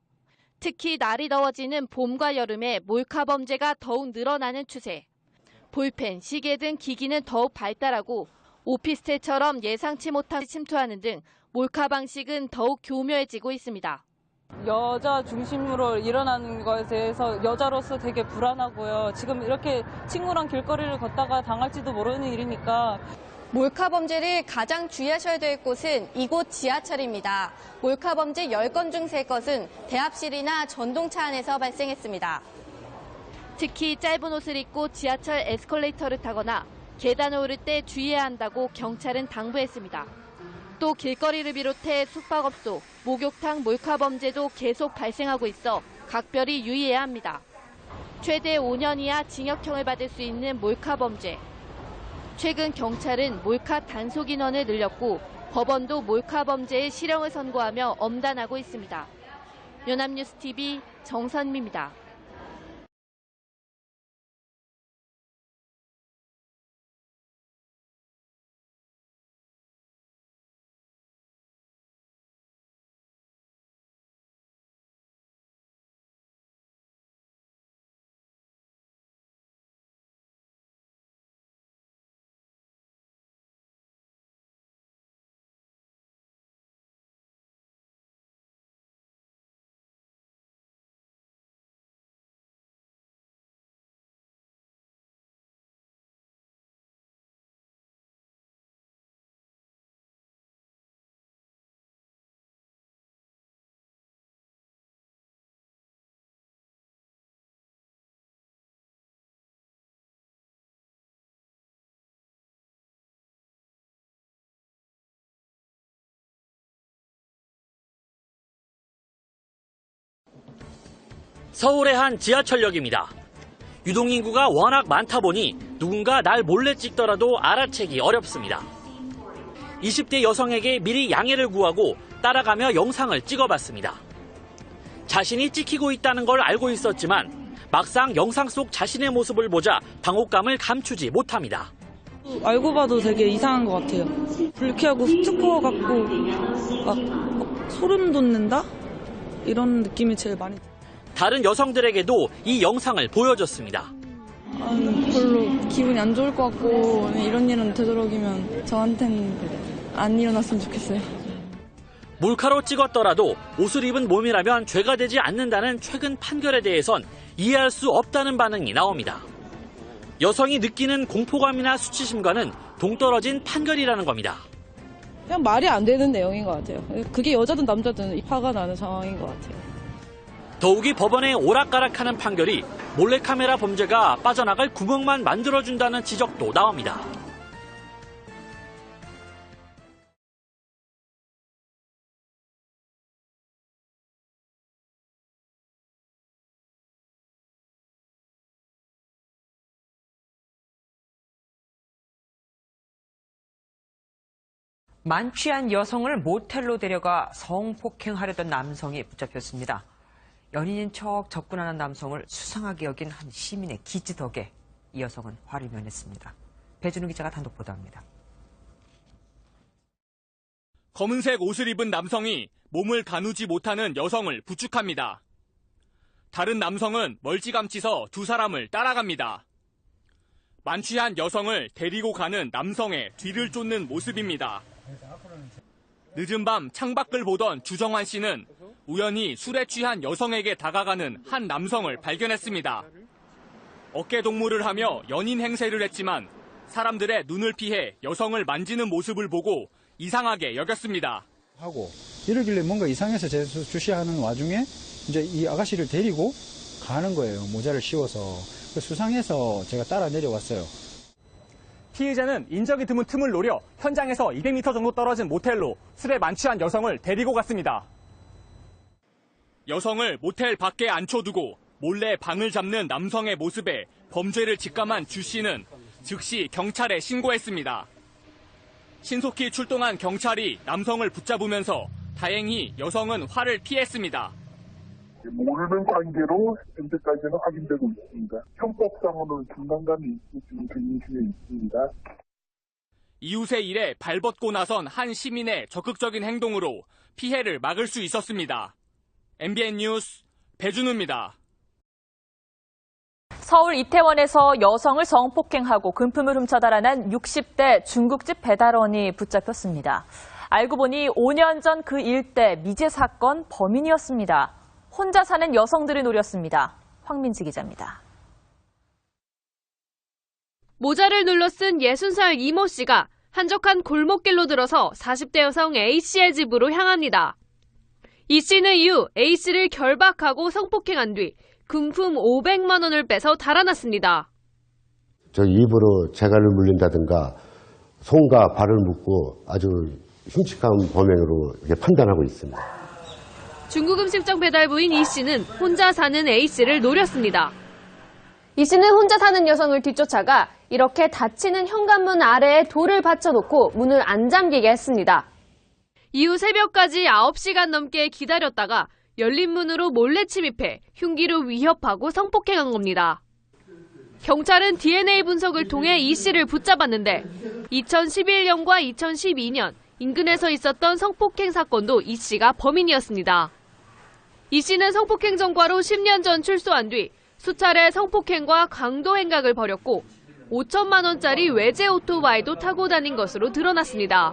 S23: 특히 날이 더워지는 봄과 여름에 몰카 범죄가 더욱 늘어나는 추세. 볼펜, 시계 등 기기는 더욱 발달하고 오피스텔처럼 예상치 못한 침투하는 등 몰카 방식은 더욱 교묘해지고 있습니다.
S7: 여자 중심으로 일어나는 것에 대해서 여자로서 되게 불안하고요. 지금 이렇게 친구랑 길거리를 걷다가 당할지도 모르는 일이니까.
S3: 몰카 범죄를 가장 주의하셔야 될 곳은 이곳 지하철입니다. 몰카 범죄 10건 중 3건은 대합실이나 전동차 안에서 발생했습니다.
S23: 특히 짧은 옷을 입고 지하철 에스컬레이터를 타거나 계단을 오를 때 주의해야 한다고 경찰은 당부했습니다. 또 길거리를 비롯해 숙박업소, 목욕탕 몰카 범죄도 계속 발생하고 있어 각별히 유의해야 합니다. 최대 5년 이하 징역형을 받을 수 있는 몰카 범죄. 최근 경찰은 몰카 단속 인원을 늘렸고 법원도 몰카 범죄의 실형을 선고하며 엄단하고 있습니다. 연합뉴스TV 정선미입니다.
S5: 서울의 한 지하철역입니다. 유동인구가 워낙 많다 보니 누군가 날 몰래 찍더라도 알아채기 어렵습니다. 20대 여성에게 미리 양해를 구하고 따라가며 영상을 찍어봤습니다. 자신이 찍히고 있다는 걸 알고 있었지만 막상 영상 속 자신의 모습을 보자 당혹감을 감추지 못합니다.
S6: 알고 봐도 되게 이상한 것 같아요. 불쾌하고 스토커 같고 막 소름 돋는다? 이런 느낌이 제일 많이 들어요.
S5: 다른 여성들에게도 이 영상을 보여줬습니다.
S6: 별로 기분이 안 좋을 것 같고 이런 일은 되도록이면 저한테는 안 일어났으면 좋겠어요.
S5: 몰카로 찍었더라도 옷을 입은 몸이라면 죄가 되지 않는다는 최근 판결에 대해선 이해할 수 없다는 반응이 나옵니다. 여성이 느끼는 공포감이나 수치심과는 동떨어진 판결이라는 겁니다.
S6: 그냥 말이 안 되는 내용인 것 같아요. 그게 여자든 남자든 화가 나는 상황인 것 같아요.
S5: 더욱이 법원의 오락가락하는 판결이 몰래카메라 범죄가 빠져나갈 구멍만 만들어준다는 지적도 나옵니다.
S9: 만취한 여성을 모텔로 데려가 성폭행하려던 남성이 붙잡혔습니다. 연인인 척 접근하는 남성을 수상하게 여긴 한 시민의 기지 덕에 이 여성은 화를 면했습니다. 배준우 기자가 단독 보도합니다.
S24: 검은색 옷을 입은 남성이 몸을 가누지 못하는 여성을 부축합니다. 다른 남성은 멀찌감치서 두 사람을 따라갑니다. 만취한 여성을 데리고 가는 남성의 뒤를 쫓는 모습입니다. 늦은 밤 창밖을 보던 주정환 씨는 우연히 술에 취한 여성에게 다가가는 한 남성을 발견했습니다. 어깨 동무를 하며 연인 행세를 했지만 사람들의 눈을 피해 여성을 만지는 모습을 보고 이상하게 여겼습니다.
S25: 하고 이러길래 뭔가 이상해서 제 주시하는 와중에 이제 이 아가씨를 데리고 가는 거예요. 모자를 씌워서. 수상해서 제가 따라 내려왔어요.
S26: 피의자는 인적이 드문 틈을 노려 현장에서 200m 정도 떨어진 모텔로 술에 만취한 여성을 데리고 갔습니다.
S24: 여성을 모텔 밖에 앉혀두고 몰래 방을 잡는 남성의 모습에 범죄를 직감한 주 씨는 즉시 경찰에 신고했습니다. 신속히 출동한 경찰이 남성을 붙잡으면서 다행히 여성은 화를 피했습니다.
S27: 모르는 관계로 현재까지는 확인되고 있습니다. 형법상으로는 중간감이 지금 진행 중에 있습니다.
S24: 이웃의 일에 발벗고 나선 한 시민의 적극적인 행동으로 피해를 막을 수 있었습니다. MBN 뉴스 배준우입니다.
S21: 서울 이태원에서 여성을 성폭행하고 금품을 훔쳐 달아난 60대 중국집 배달원이 붙잡혔습니다. 알고 보니 5년 전 그 일대 미제 사건 범인이었습니다. 혼자 사는 여성들을 노렸습니다. 황민지 기자입니다.
S28: 모자를 눌러 쓴 60살 이모 씨가
S8: 한적한 골목길로 들어서 40대 여성 A씨의 집으로 향합니다. E씨는 이후 A씨를 결박하고 성폭행한 뒤 금품 500만 원을 빼서 달아났습니다.
S10: 저 입으로 재갈을 물린다든가 손과 발을 묶고 아주 흉측한 범행으로 이렇게 판단하고 있습니다.
S8: 중국 음식점 배달부인 E씨는 혼자 사는 A씨를 노렸습니다.
S11: E씨는 혼자 사는 여성을 뒤쫓아가 이렇게 닫히는 현관문 아래에 돌을 받쳐놓고 문을 안 잠기게 했습니다.
S8: 이후 새벽까지 9시간 넘게 기다렸다가 열린 문으로 몰래 침입해 흉기로 위협하고 성폭행한 겁니다. 경찰은 DNA 분석을 통해 E씨를 붙잡았는데 2011년과 2012년 인근에서 있었던 성폭행 사건도 E씨가 범인이었습니다. E씨는 성폭행 전과로 10년 전 출소한 뒤 수차례 성폭행과 강도 행각을 벌였고 5천만 원짜리 외제 오토바이도 타고 다닌 것으로 드러났습니다.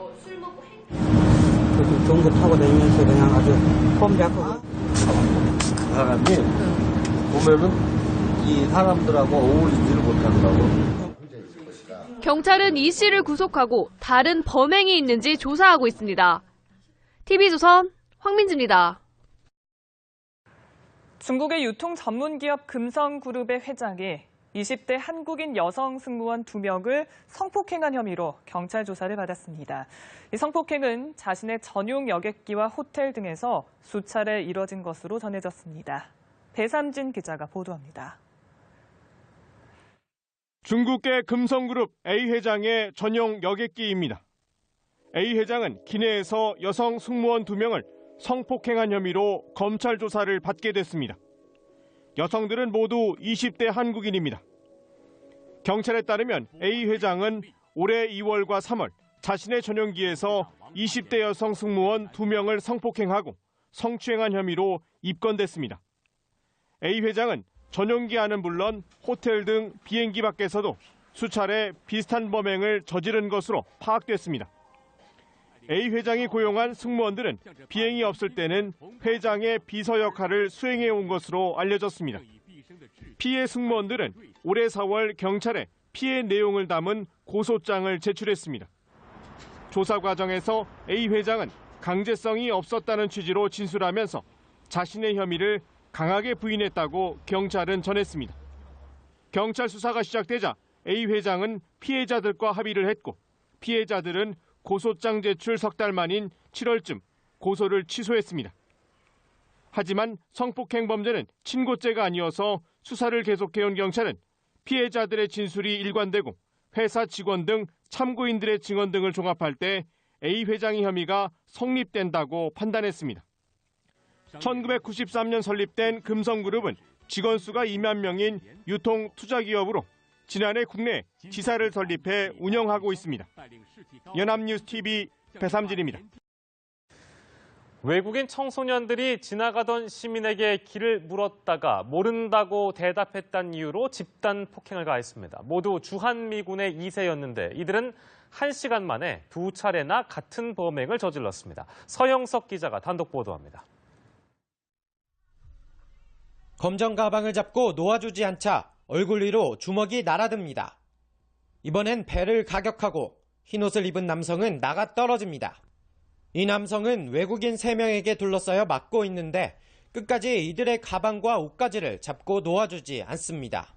S12: 좋은 거 타고 다니면서 그냥 아주 폼 잡고.
S13: 그 사람이 보면은 이 사람들하고 어울리지를 못한다고.
S8: 경찰은 E씨를 구속하고 다른 범행이 있는지 조사하고 있습니다. TV조선 황민지입니다.
S15: 중국의 유통 전문 기업 금성그룹의 회장이 20대 한국인 여성 승무원 2명을 성폭행한 혐의로 경찰 조사를 받았습니다. 이 성폭행은 자신의 전용 여객기와 호텔 등에서 수차례 이뤄진 것으로 전해졌습니다. 배삼진 기자가 보도합니다.
S17: 중국계 금성그룹 A 회장의 전용 여객기입니다. A 회장은 기내에서 여성 승무원 2명을 성폭행한 혐의로 검찰 조사를 받게 됐습니다. 여성들은 모두 20대 한국인입니다. 경찰에 따르면 A 회장은 올해 2월과 3월 자신의 전용기에서 20대 여성 승무원 2명을 성폭행하고 성추행한 혐의로 입건됐습니다. A 회장은 전용기 안은 물론 호텔 등 비행기 밖에서도 수차례 비슷한 범행을 저지른 것으로 파악됐습니다. A 회장이 고용한 승무원들은 비행이 없을 때는 회장의 비서 역할을 수행해 온 것으로 알려졌습니다. 피해 승무원들은 올해 4월 경찰에 피해 내용을 담은 고소장을 제출했습니다. 조사 과정에서 A 회장은 강제성이 없었다는 취지로 진술하면서 자신의 혐의를 강하게 부인했다고 경찰은 전했습니다. 경찰 수사가 시작되자 A 회장은 피해자들과 합의를 했고 피해자들은 고소장 제출 석 달 만인 7월쯤 고소를 취소했습니다. 하지만 성폭행 범죄는 친고죄가 아니어서 수사를 계속해온 경찰은 피해자들의 진술이 일관되고 회사 직원 등 참고인들의 증언 등을 종합할 때 A 회장의 혐의가 성립된다고 판단했습니다. 1993년 설립된 금성그룹은 직원 수가 2만 명인 유통 투자기업으로 지난해 국내 지사를 설립해 운영하고 있습니다. 연합뉴스TV 배삼진입니다.
S14: 외국인 청소년들이 지나가던 시민에게 길을 물었다가 모른다고 대답했다는 이유로 집단 폭행을 가했습니다. 모두 주한미군의 2세였는데 이들은 1시간 만에 2차례나 같은 범행을 저질렀습니다. 서영석 기자가 단독 보도합니다.
S28: 검정 가방을 잡고 놓아주지 않자 얼굴 위로 주먹이 날아듭니다. 이번엔 배를 가격하고 흰옷을 입은 남성은 나가 떨어집니다. 이 남성은 외국인 3명에게 둘러싸여 막고 있는데 끝까지 이들의 가방과 옷가지를 잡고 놓아주지 않습니다.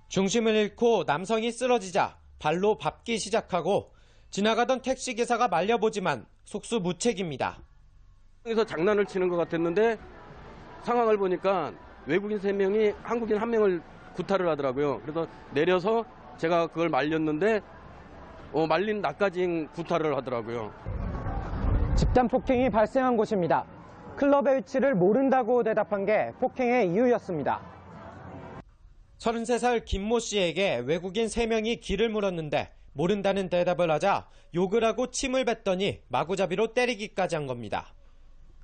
S28: 중심을 잃고 남성이 쓰러지자 발로 밟기 시작하고 지나가던 택시기사가 말려보지만 속수무책입니다.
S29: 여기서 장난을 치는 것 같았는데 상황을 보니까 외국인 3명이 한국인 1명을 구타를 하더라고요. 그래서 내려서 제가 그걸 말렸는데 말린 나까지 구타를 하더라고요.
S30: 집단 폭행이 발생한 곳입니다. 클럽의 위치를 모른다고 대답한 게 폭행의 이유였습니다.
S28: 33살 김모 씨에게 외국인 3명이 길을 물었는데 모른다는 대답을 하자 욕을 하고 침을 뱉더니 마구잡이로 때리기까지 한 겁니다.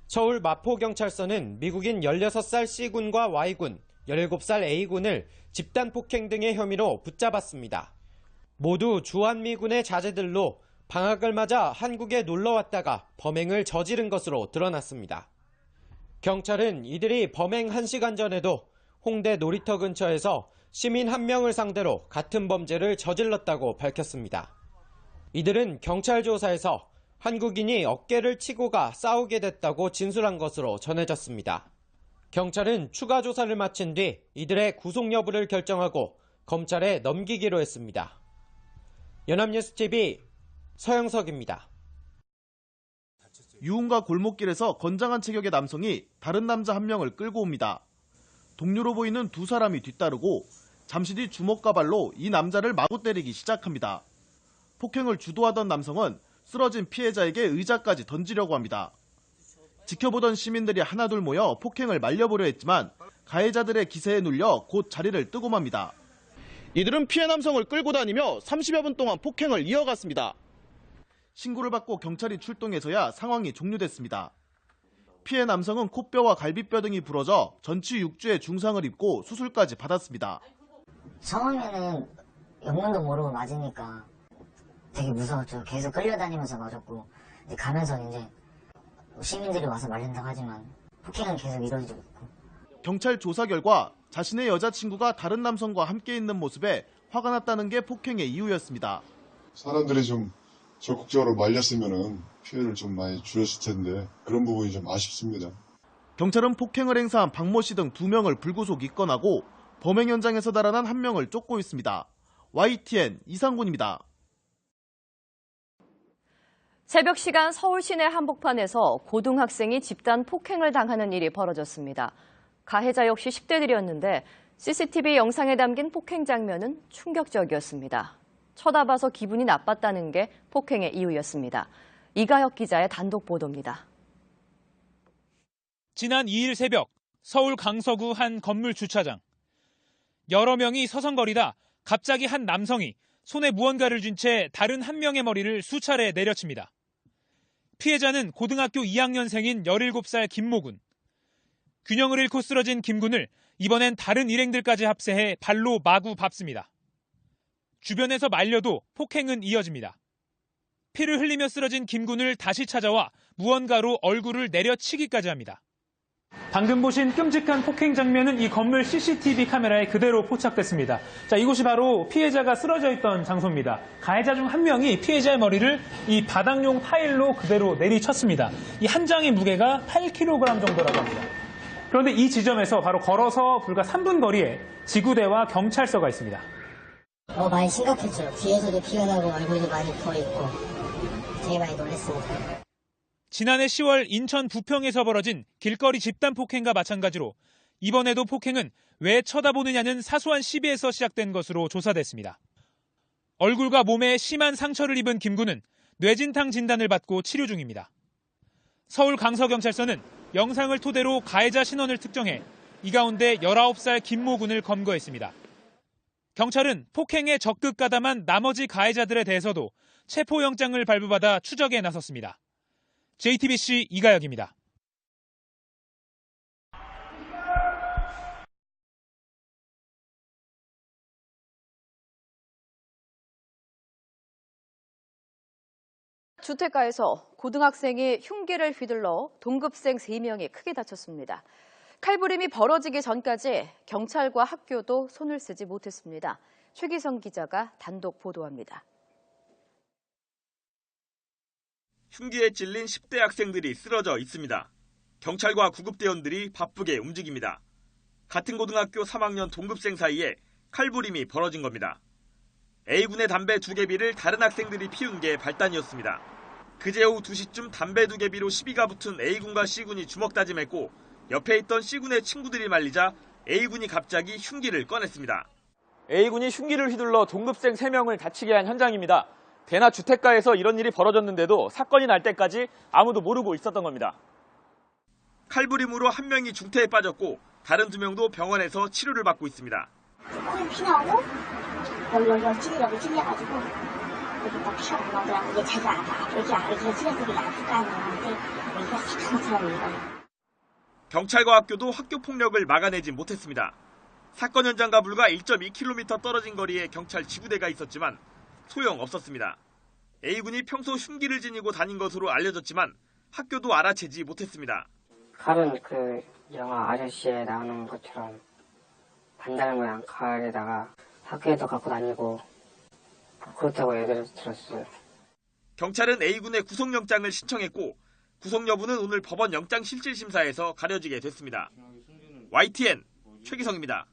S28: 서울 마포경찰서는 미국인 16살 C군과 Y군, 17살 A군을 집단 폭행 등의 혐의로 붙잡았습니다. 모두 주한미군의 자제들로 방학을 맞아 한국에 놀러 왔다가 범행을 저지른 것으로 드러났습니다. 경찰은 이들이 범행 1시간 전에도 홍대 놀이터 근처에서 시민 1명을 상대로 같은 범죄를 저질렀다고 밝혔습니다. 이들은 경찰 조사에서 한국인이 어깨를 치고 가 싸우게 됐다고 진술한 것으로 전해졌습니다. 경찰은 추가 조사를 마친 뒤 이들의 구속 여부를 결정하고 검찰에 넘기기로 했습니다. 연합뉴스TV 서영석입니다.
S1: 유흥가 골목길에서 건장한 체격의 남성이 다른 남자 한 명을 끌고 옵니다. 동료로 보이는 두 사람이 뒤따르고 잠시 뒤 주먹과 발로 이 남자를 마구 때리기 시작합니다. 폭행을 주도하던 남성은 쓰러진 피해자에게 의자까지 던지려고 합니다. 지켜보던 시민들이 하나둘 모여 폭행을 말려보려 했지만 가해자들의 기세에 눌려 곧 자리를 뜨고 맙니다. 이들은 피해 남성을 끌고 다니며 30여 분 동안 폭행을 이어갔습니다. 신고를 받고 경찰이 출동해서야 상황이 종료됐습니다. 피해 남성은 코뼈와 갈비뼈 등이 부러져 전치 6주의 중상을 입고 수술까지 받았습니다.
S2: 처음에는 영문도 모르고 맞으니까 되게 무서웠죠. 계속 끌려다니면서 맞았고 가면서 이제 시민들이 와서 말린다고 하지만 폭행은 계속 이루어지고 있고.
S1: 경찰 조사 결과 자신의 여자친구가 다른 남성과 함께 있는 모습에 화가 났다는 게 폭행의 이유였습니다.
S3: 사람들이 좀 적극적으로 말렸으면은 피해를 좀 많이 줄였을 텐데 그런 부분이 좀 아쉽습니다.
S1: 경찰은 폭행을 행사한 박모 씨 등 2명을 불구속 입건하고 범행 현장에서 달아난 1명을 쫓고 있습니다. YTN 이상군입니다.
S4: 새벽 시간 서울 시내 한복판에서 고등학생이 집단 폭행을 당하는 일이 벌어졌습니다. 가해자 역시 10대들이었는데 CCTV 영상에 담긴 폭행 장면은 충격적이었습니다. 쳐다봐서 기분이 나빴다는 게 폭행의 이유였습니다. 이가혁 기자의 단독 보도입니다.
S7: 지난 2일 새벽 서울 강서구 한 건물 주차장. 여러 명이 서성거리다 갑자기 한 남성이 손에 무언가를 쥔 채 다른 한 명의 머리를 수차례 내려칩니다. 피해자는 고등학교 2학년생인 17살 김모군. 균형을 잃고 쓰러진 김군을 이번엔 다른 일행들까지 합세해 발로 마구 밟습니다. 주변에서 말려도 폭행은 이어집니다. 피를 흘리며 쓰러진 김군을 다시 찾아와 무언가로 얼굴을 내려치기까지 합니다.
S26: 방금 보신 끔찍한 폭행 장면은 이 건물 CCTV 카메라에 그대로 포착됐습니다. 자, 이곳이 바로 피해자가 쓰러져 있던 장소입니다. 가해자 중 한 명이 피해자의 머리를 이 바닥용 타일로 그대로 내리쳤습니다. 이 한 장의 무게가 8kg 정도라고 합니다. 그런데 이 지점에서 바로 걸어서 불과 3분 거리에 지구대와 경찰서가 있습니다.
S2: 많이 심각했죠. 뒤에서도 피가 나고 얼굴이 많이 부어있고 되게 많이 놀랐습니다.
S7: 지난해 10월 인천 부평에서 벌어진 길거리 집단 폭행과 마찬가지로 이번에도 폭행은 왜 쳐다보느냐는 사소한 시비에서 시작된 것으로 조사됐습니다. 얼굴과 몸에 심한 상처를 입은 김군은 뇌진탕 진단을 받고 치료 중입니다. 서울 강서경찰서는 영상을 토대로 가해자 신원을 특정해 이 가운데 19살 김모군을 검거했습니다. 경찰은 폭행에 적극 가담한 나머지 가해자들에 대해서도 체포영장을 발부받아 추적에 나섰습니다. JTBC 이가혁입니다.
S16: 주택가에서 고등학생이 흉기를 휘둘러 동급생 3명이 크게 다쳤습니다. 칼부림이 벌어지기 전까지 경찰과 학교도 손을 쓰지 못했습니다. 최기성 기자가 단독 보도합니다.
S18: 흉기에 찔린 10대 학생들이 쓰러져 있습니다. 경찰과 구급대원들이 바쁘게 움직입니다. 같은 고등학교 3학년 동급생 사이에 칼부림이 벌어진 겁니다. A군의 담배 2개비를 다른 학생들이 피운 게 발단이었습니다. 그제 오후 2시쯤 담배 2개비로 시비가 붙은 A군과 C군이 주먹다짐했고 옆에 있던 C군의 친구들이 말리자 A군이 갑자기 흉기를 꺼냈습니다.
S24: A군이 흉기를 휘둘러 동급생 3명을 다치게 한 현장입니다. 대나 주택가에서 이런 일이 벌어졌는데도 사건이 날 때까지 아무도 모르고 있었던 겁니다.
S18: 칼부림으로 한 명이 중태에 빠졌고 다른 2명도 병원에서 치료를 받고 있습니다.
S2: 코에 피 나고 여기 찔려가지고 여기가 피가 안 나더라고. 이게 자기가 여기가 찔려서 이게 아플 거 아니야. 근데 여기가 싹 나더라고.
S18: 경찰과 학교도 학교 폭력을 막아내지 못했습니다. 사건 현장과 불과 1.2km 떨어진 거리에 경찰 지구대가 있었지만 소용없었습니다. A군이 평소 흉기를 지니고 다닌 것으로 알려졌지만 학교도 알아채지 못했습니다.
S12: 칼은 그 영화 아저씨에 나오는 것처럼 반달 모양 칼에다가 학교에도 갖고 다니고 그렇다고 애들이 들었어요.
S18: 경찰은 A군의 구속영장을 신청했고 구속 여부는 오늘 법원 영장실질심사에서 가려지게 됐습니다. YTN 최기성입니다.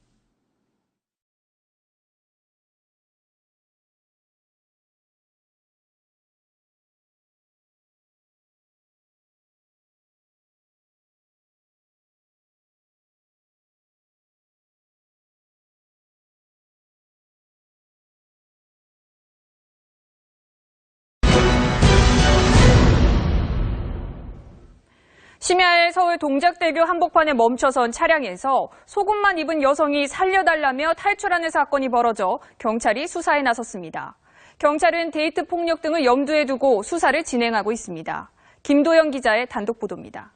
S5: 심야에 서울 동작대교 한복판에 멈춰선 차량에서 속옷만 입은 여성이 살려달라며 탈출하는 사건이 벌어져 경찰이 수사에 나섰습니다. 경찰은 데이트 폭력 등을 염두에 두고 수사를 진행하고 있습니다. 김도영 기자의 단독 보도입니다.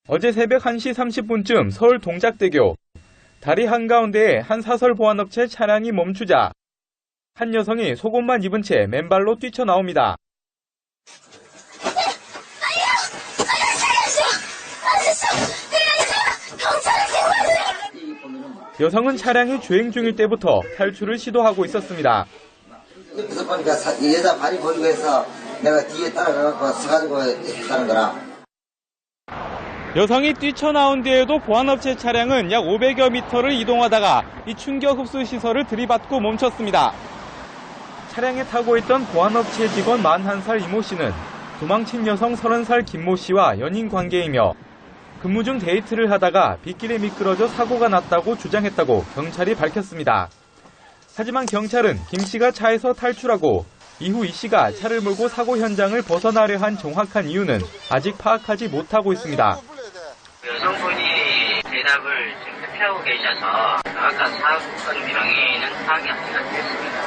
S6: 어제 새벽 1시 30분쯤 서울 동작대교 다리 한가운데에 한 사설 보안업체 차량이 멈추자 한 여성이 속옷만 입은 채 맨발로 뛰쳐나옵니다. 여성은 차량이 주행 중일 때부터 탈출을 시도하고 있었습니다.
S9: 그래서 보니까 여자 발이 보이고 해서 내가 뒤에 따라가서 서가지고 했다는 거라.
S6: 여성이 뛰쳐나온 뒤에도 보안업체 차량은 약 500여 미터를 이동하다가 이 충격 흡수 시설을 들이받고 멈췄습니다. 차량에 타고 있던 보안업체 직원 41살 이모 씨는 도망친 여성 30살 김모 씨와 연인 관계이며 근무 중 데이트를 하다가 빗길에 미끄러져 사고가 났다고 주장했다고 경찰이 밝혔습니다. 하지만 경찰은 김 씨가 차에서 탈출하고 이후 이 씨가 차를 몰고 사고 현장을 벗어나려 한 정확한 이유는 아직 파악하지 못하고 있습니다.
S19: 여성분이 대답을 지금 회피하고 계셔서 정확한 사고 명의는 파악이 안 됐습니다.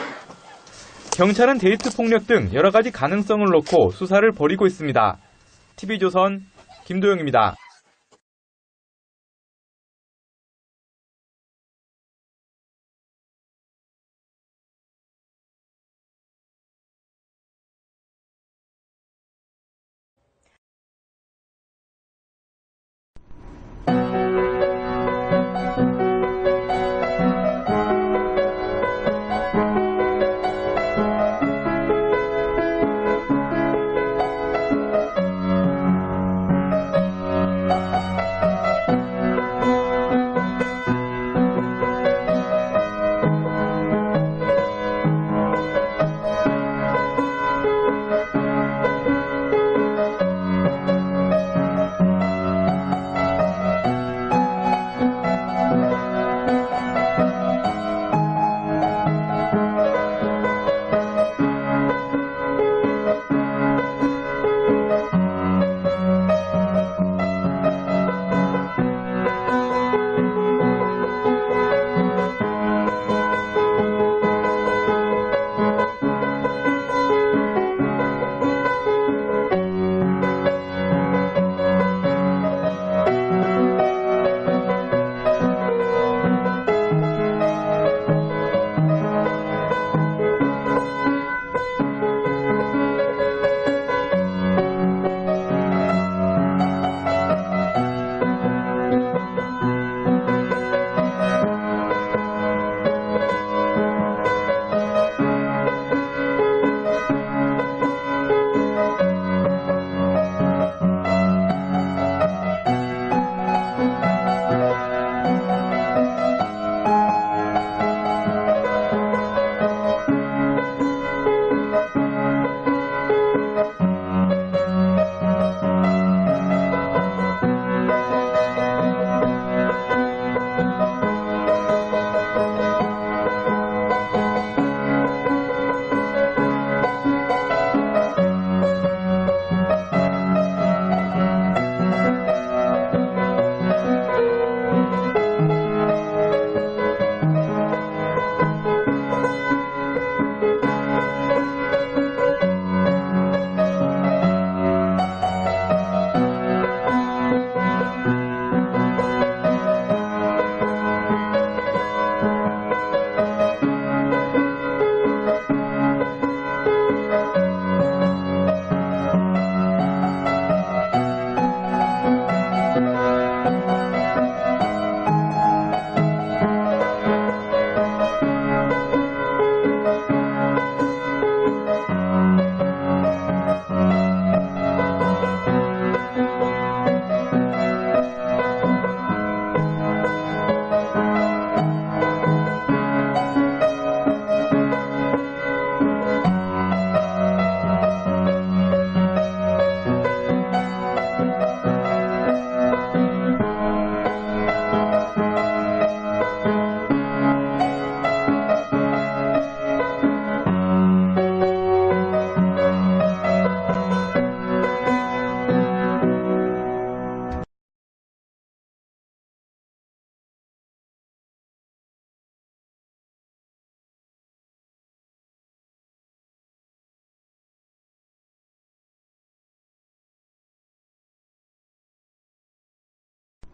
S6: 경찰은 데이트 폭력 등 여러 가지 가능성을 놓고 수사를 벌이고 있습니다. TV조선 김도영입니다.